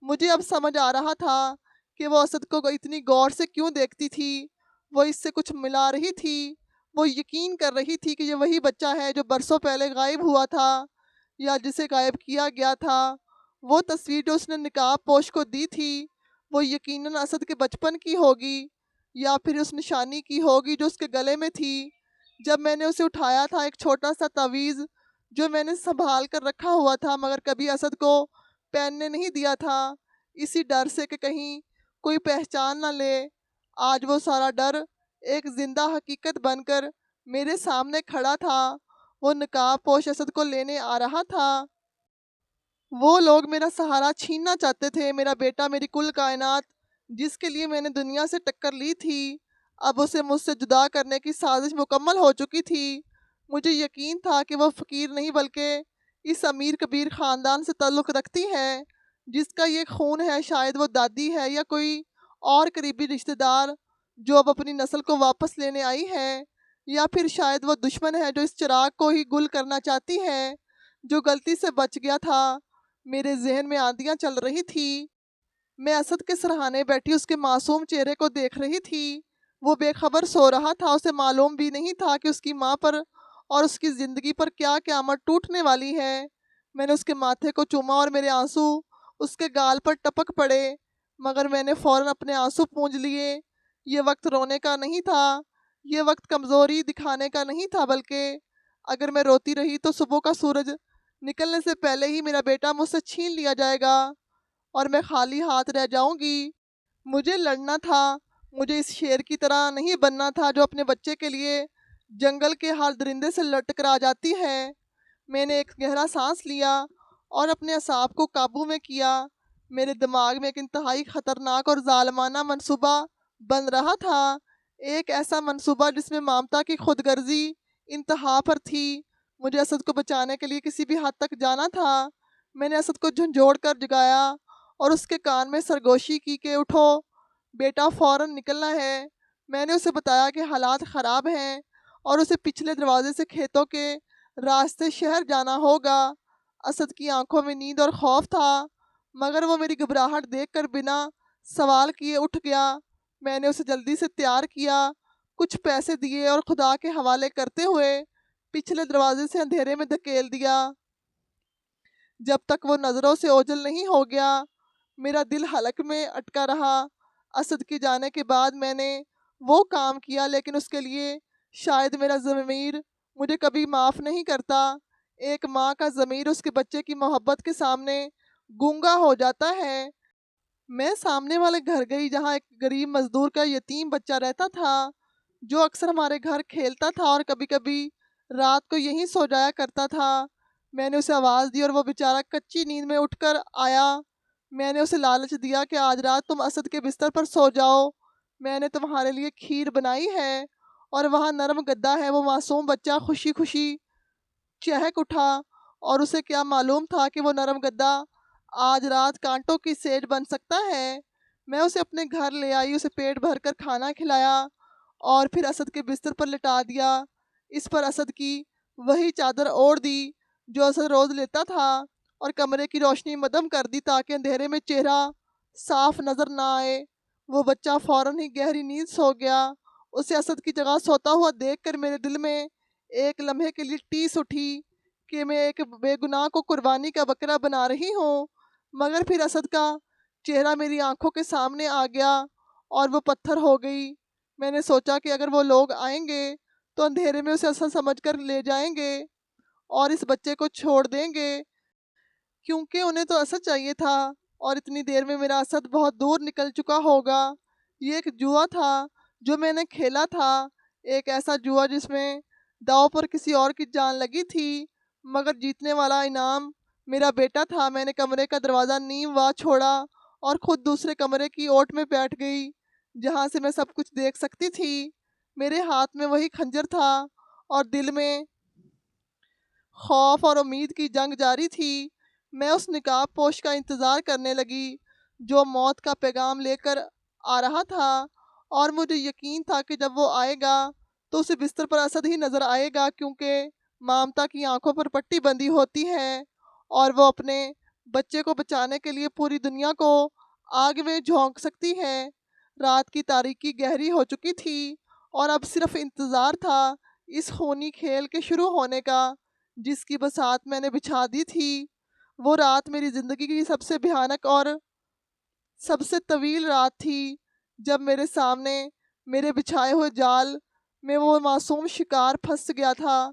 مجھے اب سمجھ آ رہا تھا کہ وہ اسد کو اتنی غور سے کیوں دیکھتی تھی۔ وہ اس سے کچھ ملا رہی تھی، وہ یقین کر رہی تھی کہ یہ وہی بچہ ہے جو برسوں پہلے غائب ہوا تھا، یا جسے غائب کیا گیا تھا۔ وہ تصویر جو اس نے نقاب پوش کو دی تھی وہ یقیناً اسد کے بچپن کی ہوگی، یا پھر اس نشانی کی ہوگی جو اس کے گلے میں تھی۔ جب میں نے اسے اٹھایا تھا، ایک چھوٹا سا تعویذ جو میں نے سنبھال کر رکھا ہوا تھا مگر کبھی اسد کو پہننے نہیں دیا تھا، اسی ڈر سے کہ کہیں کوئی پہچان نہ لے، آج وہ سارا ڈر ایک زندہ حقیقت بن کر میرے سامنے کھڑا تھا۔ وہ نقاب پوش اسد کو لینے آ رہا تھا۔ وہ لوگ میرا سہارا چھیننا چاہتے تھے، میرا بیٹا، میری کل کائنات جس کے لیے میں نے دنیا سے ٹکر لی تھی، اب اسے مجھ سے جدا کرنے کی سازش مکمل ہو چکی تھی۔ مجھے یقین تھا کہ وہ فقیر نہیں بلکہ اس امیر کبیر خاندان سے تعلق رکھتی ہے جس کا یہ خون ہے، شاید وہ دادی ہے یا کوئی اور قریبی رشتہ دار جو اب اپنی نسل کو واپس لینے آئی ہے، یا پھر شاید وہ دشمن ہے جو اس چراغ کو ہی گل کرنا چاہتی ہے جو غلطی سے بچ گیا تھا۔ میرے ذہن میں آندیاں چل رہی تھی، میں اسد کے سرہانے بیٹھی اس کے معصوم چہرے کو دیکھ رہی تھی۔ وہ بے خبر سو رہا تھا، اسے معلوم بھی نہیں تھا کہ اس کی ماں پر اور اس کی زندگی پر کیا قیامت ٹوٹنے والی ہے۔ میں نے اس کے ماتھے کو چوما اور میرے آنسو اس کے گال پر ٹپک پڑے، مگر میں نے فوراً اپنے آنسو پونجھ لیے۔ یہ وقت رونے کا نہیں تھا، یہ وقت کمزوری دکھانے کا نہیں تھا، بلکہ اگر میں روتی رہی تو صبح کا سورج نکلنے سے پہلے ہی میرا بیٹا مجھ سے چھین لیا جائے گا اور میں خالی ہاتھ رہ جاؤں گی۔ مجھے لڑنا تھا، مجھے اس شیر کی طرح نہیں بننا تھا جو اپنے بچے کے لیے جنگل کے ہر درندے سے لڑ ٹکرا جاتی ہے۔ میں نے ایک گہرا سانس لیا اور اپنے اعصاب کو قابو میں کیا۔ میرے دماغ میں ایک انتہائی خطرناک اور ظالمانہ منصوبہ بن رہا تھا، ایک ایسا منصوبہ جس میں مامتا کی خود غرضی انتہا پر تھی۔ مجھے اسد کو بچانے کے لیے کسی بھی حد تک جانا تھا۔ میں نے اسد کو جھنجھوڑ کر جگایا اور اس کے کان میں سرگوشی کی کہ اٹھو بیٹا، فوراً نکلنا ہے۔ میں نے اسے بتایا کہ حالات خراب ہیں اور اسے پچھلے دروازے سے کھیتوں کے راستے شہر جانا ہوگا۔ اسد کی آنکھوں میں نیند اور خوف تھا، مگر وہ میری گھبراہٹ دیکھ کر بنا سوال کیے اٹھ گیا۔ میں نے اسے جلدی سے تیار کیا، کچھ پیسے دیے اور خدا کے حوالے کرتے ہوئے پچھلے دروازے سے اندھیرے میں دھکیل دیا۔ جب تک وہ نظروں سے اوجھل نہیں ہو گیا میرا دل حلق میں اٹکا رہا۔ اسد کے جانے کے بعد میں نے وہ کام کیا، لیکن اس کے لیے شاید میرا ضمیر مجھے کبھی معاف نہیں کرتا۔ ایک ماں کا ضمیر اس کے بچے کی محبت کے سامنے گونگا ہو جاتا ہے۔ میں سامنے والے گھر گئی جہاں ایک غریب مزدور کا یتیم بچہ رہتا تھا جو اکثر ہمارے گھر کھیلتا تھا اور کبھی کبھی رات کو یہیں سو جایا کرتا تھا۔ میں نے اسے آواز دی اور وہ بیچارہ کچی نیند میں اٹھ کر آیا۔ میں نے اسے لالچ دیا کہ آج رات تم اسد کے بستر پر سو جاؤ، میں نے تمہارے لیے کھیر بنائی ہے اور وہاں نرم گدا ہے۔ وہ معصوم بچہ خوشی خوشی چہک اٹھا، اور اسے کیا معلوم تھا کہ وہ نرم گدا آج رات کانٹوں کی سیج بن سکتا ہے۔ میں اسے اپنے گھر لے آئی، اسے پیٹ بھر کر کھانا کھلایا اور پھر اسد کے بستر پر لٹا دیا۔ اس پر اسد کی وہی چادر اوڑھ دی جو اسد روز لیتا تھا اور کمرے کی روشنی مدھم کر دی تاکہ اندھیرے میں چہرہ صاف نظر نہ آئے۔ وہ بچہ فوراً ہی گہری نیند سو گیا۔ اسے اسد کی جگہ سوتا ہوا دیکھ کر میرے دل میں ایک لمحے کے لیے ٹیس اٹھی کہ میں ایک بے گناہ کو قربانی کا بکرا بنا رہی ہوں، مگر پھر اسد کا چہرہ میری آنکھوں کے سامنے آ گیا اور وہ پتھر ہو گئی۔ میں نے سوچا کہ اگر وہ لوگ آئیں گے تو اندھیرے میں اسے اسد سمجھ کر لے جائیں گے اور اس بچے کو چھوڑ دیں گے، کیونکہ انہیں تو اسد چاہیے تھا اور اتنی دیر میں میرا اسد بہت دور نکل چکا ہوگا۔ یہ ایک جوا تھا جو میں نے کھیلا تھا، ایک ایسا جوا جس میں داؤ پر کسی اور کی جان لگی تھی، مگر جیتنے والا انعام میرا بیٹا تھا۔ میں نے کمرے کا دروازہ نیم وا چھوڑا اور خود دوسرے کمرے کی اوٹ میں بیٹھ گئی جہاں سے میں سب کچھ دیکھ سکتی تھی۔ میرے ہاتھ میں وہی خنجر تھا اور دل میں خوف اور امید کی جنگ جاری تھی۔ میں اس نقاب پوش کا انتظار کرنے لگی جو موت کا پیغام لے کر آ رہا تھا، اور مجھے یقین تھا کہ جب وہ آئے گا تو اسے بستر پر اسد ہی نظر آئے گا، کیونکہ مامتا کی آنکھوں پر پٹی بندھی ہوتی ہے اور وہ اپنے بچے کو بچانے کے لیے پوری دنیا کو آگ میں جھونک سکتی ہے۔ رات کی تاریکی گہری ہو چکی تھی اور اب صرف انتظار تھا اس خونی کھیل کے شروع ہونے کا جس کی بساط میں نے بچھا دی تھی۔ وہ رات میری زندگی کی سب سے بھیانک اور سب سے طویل رات تھی، جب میرے سامنے میرے بچھائے ہوئے جال میں وہ معصوم شکار پھنس گیا تھا۔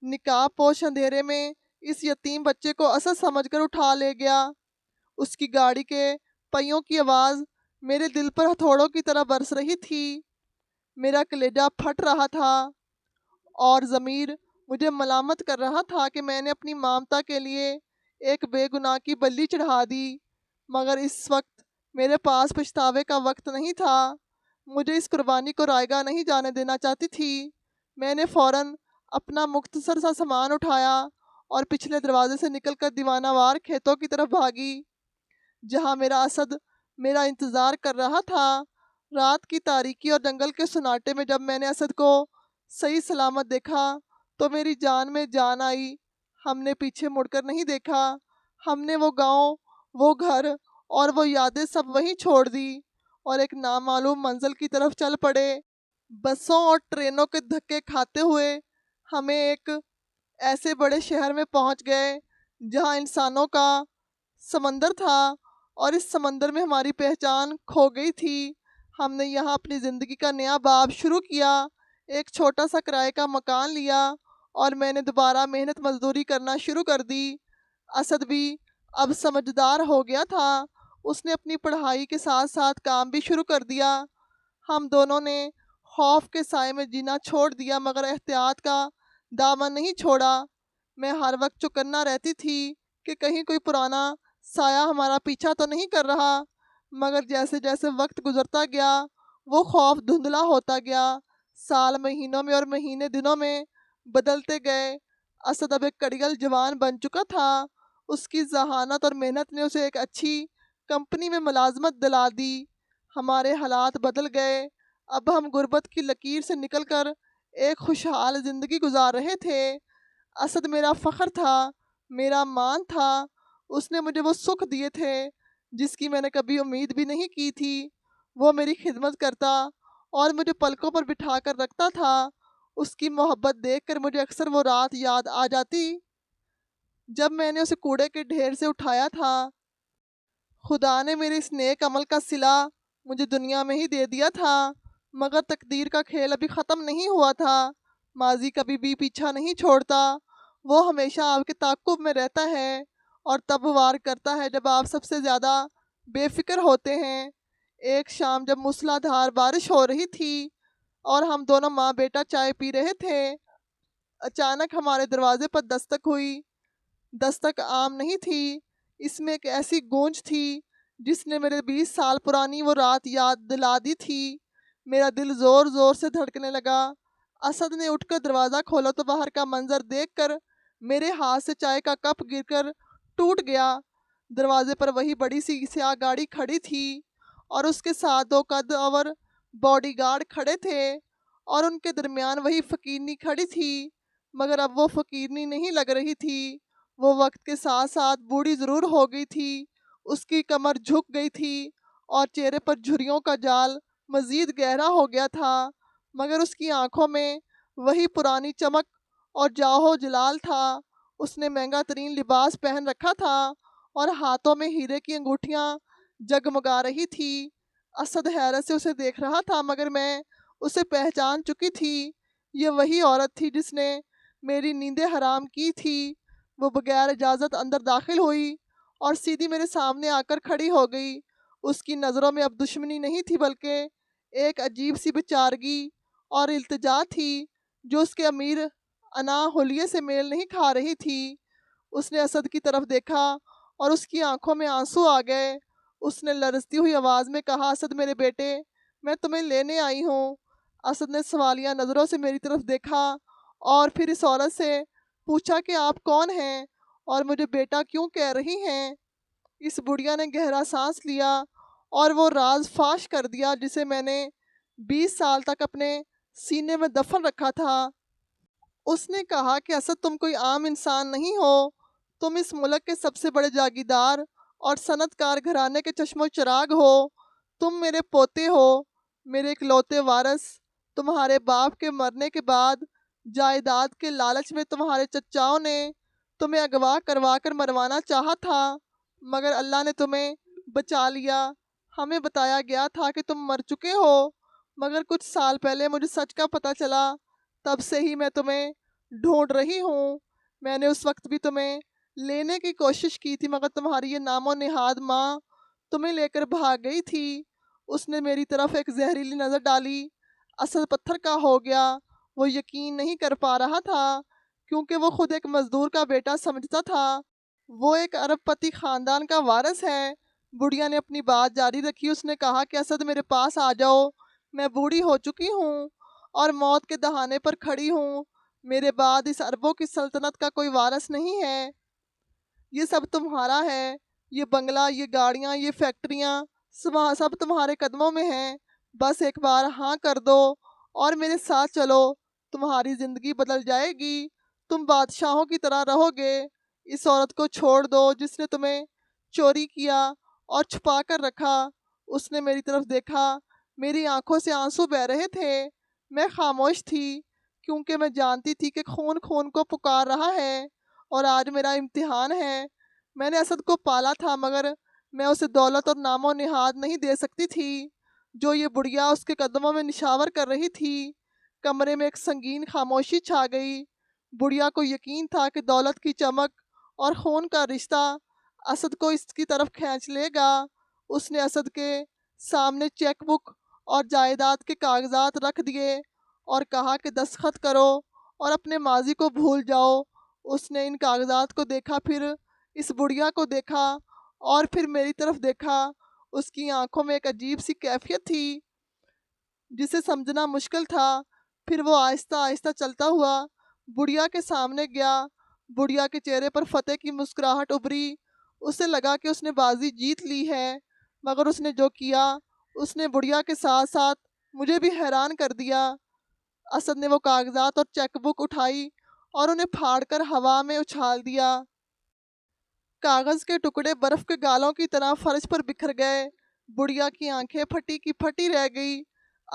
نقاب پوش اندھیرے میں اس یتیم بچے کو اسد سمجھ کر اٹھا لے گیا۔ اس کی گاڑی کے پہیوں کی آواز میرے دل پر ہتھوڑوں کی طرح برس رہی تھی۔ میرا کلیجہ پھٹ رہا تھا اور ضمیر مجھے ملامت کر رہا تھا کہ میں نے اپنی مامتا کے لیے ایک بے گناہ کی بلی چڑھا دی، مگر اس وقت میرے پاس پچھتاوے کا وقت نہیں تھا۔ مجھے اس قربانی کو رائیگاں نہیں جانے دینا چاہتی تھی۔ میں نے فوراً اپنا مختصر سا سامان اٹھایا اور پچھلے دروازے سے نکل کر دیوانہ وار کھیتوں کی طرف بھاگی، جہاں میرا اسد میرا انتظار کر رہا تھا۔ رات کی تاریکی اور جنگل کے سناٹے میں جب میں نے اسد کو صحیح سلامت دیکھا تو میری جان میں جان آئی۔ ہم نے پیچھے مڑ کر نہیں دیکھا۔ ہم نے وہ گاؤں، وہ گھر اور وہ یادیں سب وہیں چھوڑ دی اور ایک نامعلوم منزل کی طرف چل پڑے۔ بسوں اور ٹرینوں کے دھکے کھاتے ہوئے ہمیں ایک ایسے بڑے شہر میں پہنچ گئے جہاں انسانوں کا سمندر تھا اور اس سمندر میں ہماری پہچان کھو گئی تھی۔ ہم نے یہاں اپنی زندگی کا نیا باب شروع کیا، ایک چھوٹا سا کرائے کا مکان لیا اور میں نے دوبارہ محنت مزدوری کرنا شروع کر دی۔ اسد بھی اب سمجھدار ہو گیا تھا۔ اس نے اپنی پڑھائی کے ساتھ ساتھ کام بھی شروع کر دیا۔ ہم دونوں نے خوف کے سائے میں جینا چھوڑ دیا، مگر احتیاط کا دامن نہیں چھوڑا۔ میں ہر وقت چوکنا رہتی تھی کہ کہیں کوئی پرانا سایہ ہمارا پیچھا تو نہیں کر رہا، مگر جیسے جیسے وقت گزرتا گیا وہ خوف دھندلا ہوتا گیا۔ سال مہینوں میں اور مہینے دنوں میں بدلتے گئے۔ اسد اب ایک کڑیل جوان بن چکا تھا۔ اس کی ذہانت اور محنت نے اسے ایک اچھی کمپنی میں ملازمت دلا دی۔ ہمارے حالات بدل گئے۔ اب ہم غربت کی لکیر سے نکل کر ایک خوشحال زندگی گزار رہے تھے۔ اسد میرا فخر تھا، میرا مان تھا۔ اس نے مجھے وہ سکھ دیے تھے جس کی میں نے کبھی امید بھی نہیں کی تھی۔ وہ میری خدمت کرتا اور مجھے پلکوں پر بٹھا کر رکھتا تھا۔ اس کی محبت دیکھ کر مجھے اکثر وہ رات یاد آ جاتی جب میں نے اسے کوڑے کے ڈھیر سے اٹھایا تھا۔ خدا نے میرے اس نیک عمل کا صلہ مجھے دنیا میں ہی دے دیا تھا، مگر تقدیر کا کھیل ابھی ختم نہیں ہوا تھا۔ ماضی کبھی بھی پیچھا نہیں چھوڑتا، وہ ہمیشہ آپ کے تعاقب میں رہتا ہے اور تب وار کرتا ہے جب آپ سب سے زیادہ بے فکر ہوتے ہیں۔ ایک شام جب موسلا دھار بارش ہو رہی تھی اور ہم دونوں ماں بیٹا چائے پی رہے تھے، اچانک ہمارے دروازے پر دستک ہوئی۔ دستک عام نہیں تھی، اس میں ایک ایسی گونج تھی جس نے میرے 20 سال پرانی وہ رات یاد دلا دی تھی۔ میرا دل زور زور سے دھڑکنے لگا۔ اسد نے اٹھ کر دروازہ کھولا تو باہر کا منظر دیکھ کر میرے ہاتھ سے چائے کا کپ گر کر ٹوٹ گیا۔ دروازے پر وہی بڑی سی سیاہ گاڑی کھڑی تھی اور اس کے ساتھ 2 قد اور باڈی گارڈ کھڑے تھے اور ان کے درمیان وہی فقیرنی کھڑی تھی، مگر اب وہ فقیرنی نہیں لگ رہی تھی۔ وہ وقت کے ساتھ ساتھ بوڑھی ضرور ہو گئی تھی، اس کی کمر جھک گئی تھی اور چہرے پر جھریوں کا جال مزید گہرا ہو گیا تھا، مگر اس کی آنکھوں میں وہی پرانی چمک اور جاہو جلال تھا۔ اس نے مہنگا ترین لباس پہن رکھا تھا اور ہاتھوں میں ہیرے کی انگوٹھیاں جگمگا رہی تھی۔ اسد حیرت سے اسے دیکھ رہا تھا، مگر میں اسے پہچان چکی تھی۔ یہ وہی عورت تھی جس نے میری نیندیں حرام کی تھی۔ وہ بغیر اجازت اندر داخل ہوئی اور سیدھی میرے سامنے آ کر کھڑی ہو گئی۔ اس کی نظروں میں اب دشمنی نہیں تھی، بلکہ ایک عجیب سی بیچارگی اور التجا تھی جو اس کے امیر انا حلیے سے میل نہیں کھا رہی تھی۔ اس نے اسد کی طرف دیکھا اور اس کی آنکھوں میں آنسو آ گئے۔ اس نے لرزتی ہوئی آواز میں کہا، اسد میرے بیٹے، میں تمہیں لینے آئی ہوں۔ اسد نے سوالیہ نظروں سے میری طرف دیکھا اور پھر اس عورت سے پوچھا کہ آپ کون ہیں اور مجھے بیٹا کیوں کہہ رہی ہیں؟ اس بڑھیا نے گہرا سانس لیا اور وہ راز فاش کر دیا جسے میں نے 20 سال تک اپنے سینے میں دفن رکھا تھا۔ اس نے کہا کہ اسد تم کوئی عام انسان نہیں ہو، تم اس ملک کے سب سے بڑے جاگیردار اور صنعت کار گھرانے کے چشم و چراغ ہو۔ تم میرے پوتے ہو، میرے اکلوتے وارث۔ تمہارے باپ کے مرنے کے بعد جائیداد کے لالچ میں تمہارے چچاؤں نے تمہیں اغوا کروا کر مروانا چاہا تھا، مگر اللہ نے تمہیں بچا لیا۔ ہمیں بتایا گیا تھا کہ تم مر چکے ہو، مگر کچھ سال پہلے مجھے سچ کا پتہ چلا، تب سے ہی میں تمہیں ڈھونڈ رہی ہوں۔ میں نے اس وقت بھی تمہیں لینے کی کوشش کی تھی، مگر تمہاری یہ نام و نہاد ماں تمہیں لے کر بھاگ گئی تھی۔ اس نے میری طرف ایک زہریلی نظر ڈالی۔ اسد پتھر کا ہو گیا۔ وہ یقین نہیں کر پا رہا تھا، کیونکہ وہ خود ایک مزدور کا بیٹا سمجھتا تھا۔ وہ ایک ارب پتی خاندان کا وارث ہے۔ بڑھیا نے اپنی بات جاری رکھی۔ اس نے کہا کہ اسد میرے پاس آ جاؤ، میں بوڑھی ہو چکی ہوں اور موت کے دہانے پر کھڑی ہوں۔ میرے بعد اس اربوں کی سلطنت کا کوئی وارث نہیں ہے۔ یہ سب تمہارا ہے، یہ بنگلہ، یہ گاڑیاں، یہ فیکٹریاں سب تمہارے قدموں میں ہیں۔ بس ایک بار ہاں کر دو اور میرے ساتھ چلو، تمہاری زندگی بدل جائے گی، تم بادشاہوں کی طرح رہو گے۔ اس عورت کو چھوڑ دو جس نے تمہیں چوری کیا اور چھپا کر رکھا۔ اس نے میری طرف دیکھا، میری آنکھوں سے آنسو بہہ رہے تھے۔ میں خاموش تھی، کیونکہ میں جانتی تھی کہ خون خون کو پکار رہا ہے اور آج میرا امتحان ہے۔ میں نے اسد کو پالا تھا، مگر میں اسے دولت اور نام و نہاد نہیں دے سکتی تھی جو یہ بڑھیا اس کے قدموں میں نشاور کر رہی تھی۔ کمرے میں ایک سنگین خاموشی چھا گئی۔ بڑھیا کو یقین تھا کہ دولت کی چمک اور خون کا رشتہ اسد کو اس کی طرف کھینچ لے گا۔ اس نے اسد کے سامنے چیک بک اور جائیداد کے کاغذات رکھ دیے اور کہا کہ دستخط کرو اور اپنے ماضی کو بھول جاؤ۔ اس نے ان کاغذات کو دیکھا، پھر اس بڑھیا کو دیکھا اور پھر میری طرف دیکھا۔ اس کی آنکھوں میں ایک عجیب سی کیفیت تھی جسے سمجھنا مشکل تھا۔ پھر وہ آہستہ آہستہ چلتا ہوا بڑھیا کے سامنے گیا۔ بڑھیا کے چہرے پر فتح کی مسکراہٹ ابھری۔ اسے لگا کہ اس نے بازی جیت لی ہے، مگر اس نے جو کیا، اس نے بڑھیا کے ساتھ ساتھ مجھے بھی حیران کر دیا۔ اسد نے وہ کاغذات اور چیک بک اٹھائی اور انہیں پھاڑ کر ہوا میں اچھال دیا۔ کاغذ کے ٹکڑے برف کے گالوں کی طرح فرش پر بکھر گئے۔ بڑھیا کی آنکھیں پھٹی کی پھٹی رہ گئی۔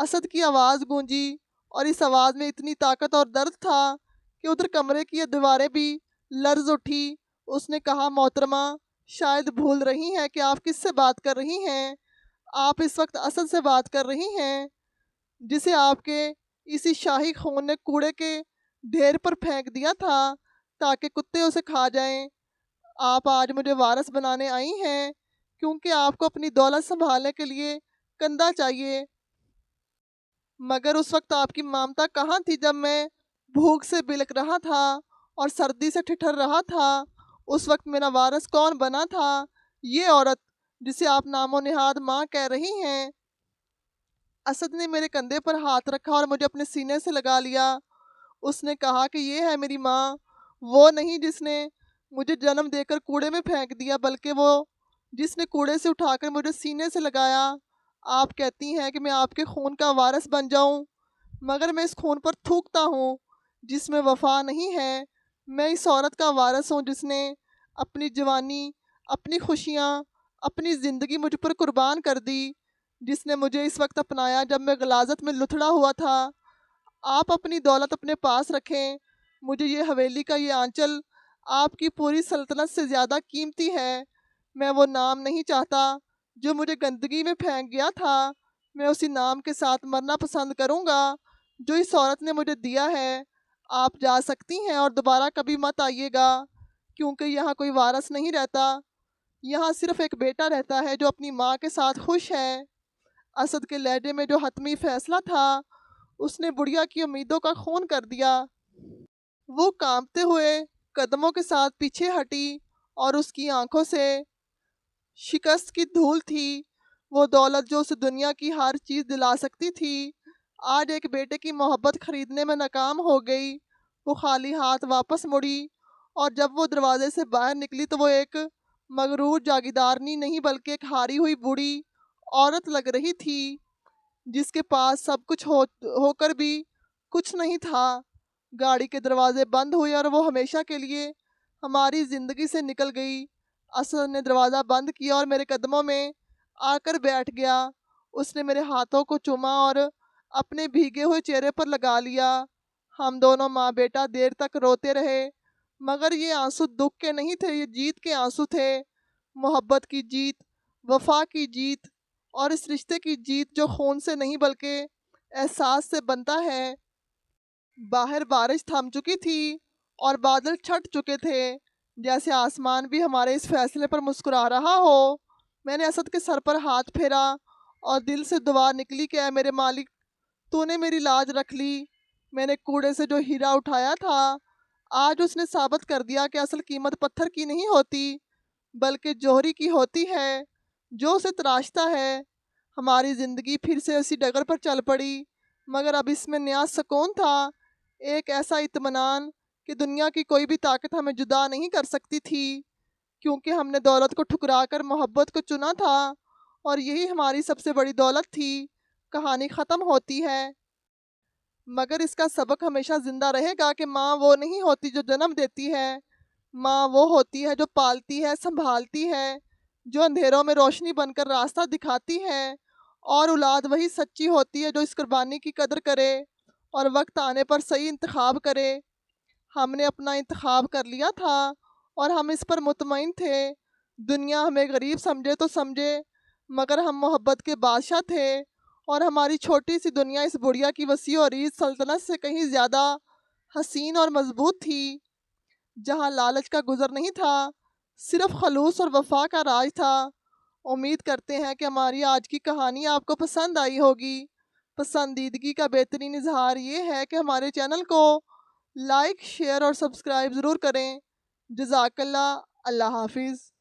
اسد کی آواز گونجی اور اس آواز میں اتنی طاقت اور درد تھا کہ ادھر کمرے کی دیواریں بھی لرز اٹھی۔ اس نے کہا، محترمہ، شاید بھول رہی ہیں کہ آپ کس سے بات کر رہی ہیں۔ آپ اس وقت اسد سے بات کر رہی ہیں، جسے آپ کے اسی شاہی خون نے کوڑے کے ڈھیر پر پھینک دیا تھا تاکہ کتے اسے کھا جائیں۔ آپ آج مجھے وارث بنانے آئی ہیں، کیونکہ آپ کو اپنی دولت سنبھالنے کے لیے کندھا چاہیے، مگر اس وقت آپ کی ممتا کہاں تھی جب میں بھوک سے بلک رہا تھا اور سردی سے ٹھٹر رہا تھا؟ اس وقت میرا وارث کون بنا تھا؟ یہ عورت جسے آپ نام و نہاد ماں کہہ رہی ہیں۔ اسد نے میرے کندھے پر ہاتھ رکھا اور مجھے اپنے سینے سے لگا لیا۔ اس نے کہا کہ یہ ہے میری ماں، وہ نہیں جس نے مجھے جنم دے کر کوڑے میں پھینک دیا، بلکہ وہ جس نے کوڑے سے اٹھا کر مجھے سینے سے لگایا۔ آپ کہتی ہیں کہ میں آپ کے خون کا وارث بن جاؤں، مگر میں اس خون پر تھوکتا ہوں جس میں وفا نہیں ہے۔ میں اس عورت کا وارث ہوں جس نے اپنی جوانی، اپنی خوشیاں، اپنی زندگی مجھ پر قربان کر دی، جس نے مجھے اس وقت اپنایا جب میں غلاظت میں لتھڑا ہوا تھا۔ آپ اپنی دولت اپنے پاس رکھیں، مجھے یہ حویلی کا یہ آنچل آپ کی پوری سلطنت سے زیادہ قیمتی ہے۔ میں وہ نام نہیں چاہتا جو مجھے گندگی میں پھینک گیا تھا۔ میں اسی نام کے ساتھ مرنا پسند کروں گا جو اس عورت نے مجھے دیا ہے۔ آپ جا سکتی ہیں اور دوبارہ کبھی مت آئیے گا، کیونکہ یہاں کوئی وارث نہیں رہتا، یہاں صرف ایک بیٹا رہتا ہے جو اپنی ماں کے ساتھ خوش ہے۔ اسد کے لہجے میں جو حتمی فیصلہ تھا، اس نے بڑھیا کی امیدوں کا خون کر دیا۔ وہ کانپتے ہوئے قدموں کے ساتھ پیچھے ہٹی اور اس کی آنکھوں سے شکست کی دھول تھی۔ وہ دولت جو اسے دنیا کی ہر چیز دلا سکتی تھی، آج ایک بیٹے کی محبت خریدنے میں ناکام ہو گئی۔ وہ خالی ہاتھ واپس مڑی اور جب وہ دروازے سے باہر نکلی تو وہ ایک مغرور جاگیردارنی نہیں بلکہ ایک ہاری ہوئی بوڑھی عورت لگ رہی تھی، جس کے پاس سب کچھ ہو کر بھی کچھ نہیں تھا۔ گاڑی کے دروازے بند ہوئے اور وہ ہمیشہ کے لیے ہماری زندگی سے نکل گئی۔ اسد نے دروازہ بند کیا اور میرے قدموں میں آ کر بیٹھ گیا۔ اس نے میرے ہاتھوں کو چوما اور اپنے بھیگے ہوئے چہرے پر لگا لیا۔ ہم دونوں ماں بیٹا دیر تک روتے رہے، مگر یہ آنسو دکھ کے نہیں تھے، یہ جیت کے آنسو تھے، محبت کی جیت، وفا کی جیت، اور اس رشتے کی جیت جو خون سے نہیں بلکہ احساس سے بنتا ہے۔ باہر بارش تھم چکی تھی اور بادل چھٹ چکے تھے، جیسے آسمان بھی ہمارے اس فیصلے پر مسکرا رہا ہو۔ میں نے اسد کے سر پر ہاتھ پھیرا اور دل سے دعا نکلی کہ اے میرے مالک، تو نے میری لاج رکھ لی۔ میں نے کوڑے سے جو ہیرا اٹھایا تھا، آج اس نے ثابت کر دیا کہ اصل قیمت پتھر کی نہیں ہوتی بلکہ جوہری کی ہوتی ہے جو اسے تراشتا ہے۔ ہماری زندگی پھر سے اسی ڈگر پر چل پڑی، مگر اب اس میں نیا سکون تھا، ایک ایسا اطمینان کہ دنیا کی کوئی بھی طاقت ہمیں جدا نہیں کر سکتی تھی، کیونکہ ہم نے دولت کو ٹھکرا کر محبت کو چنا تھا، اور یہی ہماری سب سے بڑی دولت تھی۔ کہانی ختم ہوتی ہے، مگر اس کا سبق ہمیشہ زندہ رہے گا کہ ماں وہ نہیں ہوتی جو جنم دیتی ہے، ماں وہ ہوتی ہے جو پالتی ہے، سنبھالتی ہے، جو اندھیروں میں روشنی بن کر راستہ دکھاتی ہے، اور اولاد وہی سچی ہوتی ہے جو اس قربانی کی قدر کرے اور وقت آنے پر صحیح انتخاب کرے۔ ہم نے اپنا انتخاب کر لیا تھا اور ہم اس پر مطمئن تھے۔ دنیا ہمیں غریب سمجھے تو سمجھے، مگر ہم محبت کے بادشاہ تھے، اور ہماری چھوٹی سی دنیا اس بڑھیا کی وسیع و عریض سلطنت سے کہیں زیادہ حسین اور مضبوط تھی، جہاں لالچ کا گزر نہیں تھا، صرف خلوص اور وفا کا راج تھا۔ امید کرتے ہیں کہ ہماری آج کی کہانی آپ کو پسند آئی ہوگی۔ پسندیدگی کا بہترین اظہار یہ ہے کہ ہمارے چینل کو لائک، شیئر اور سبسکرائب ضرور کریں۔ جزاک اللہ۔ اللہ حافظ۔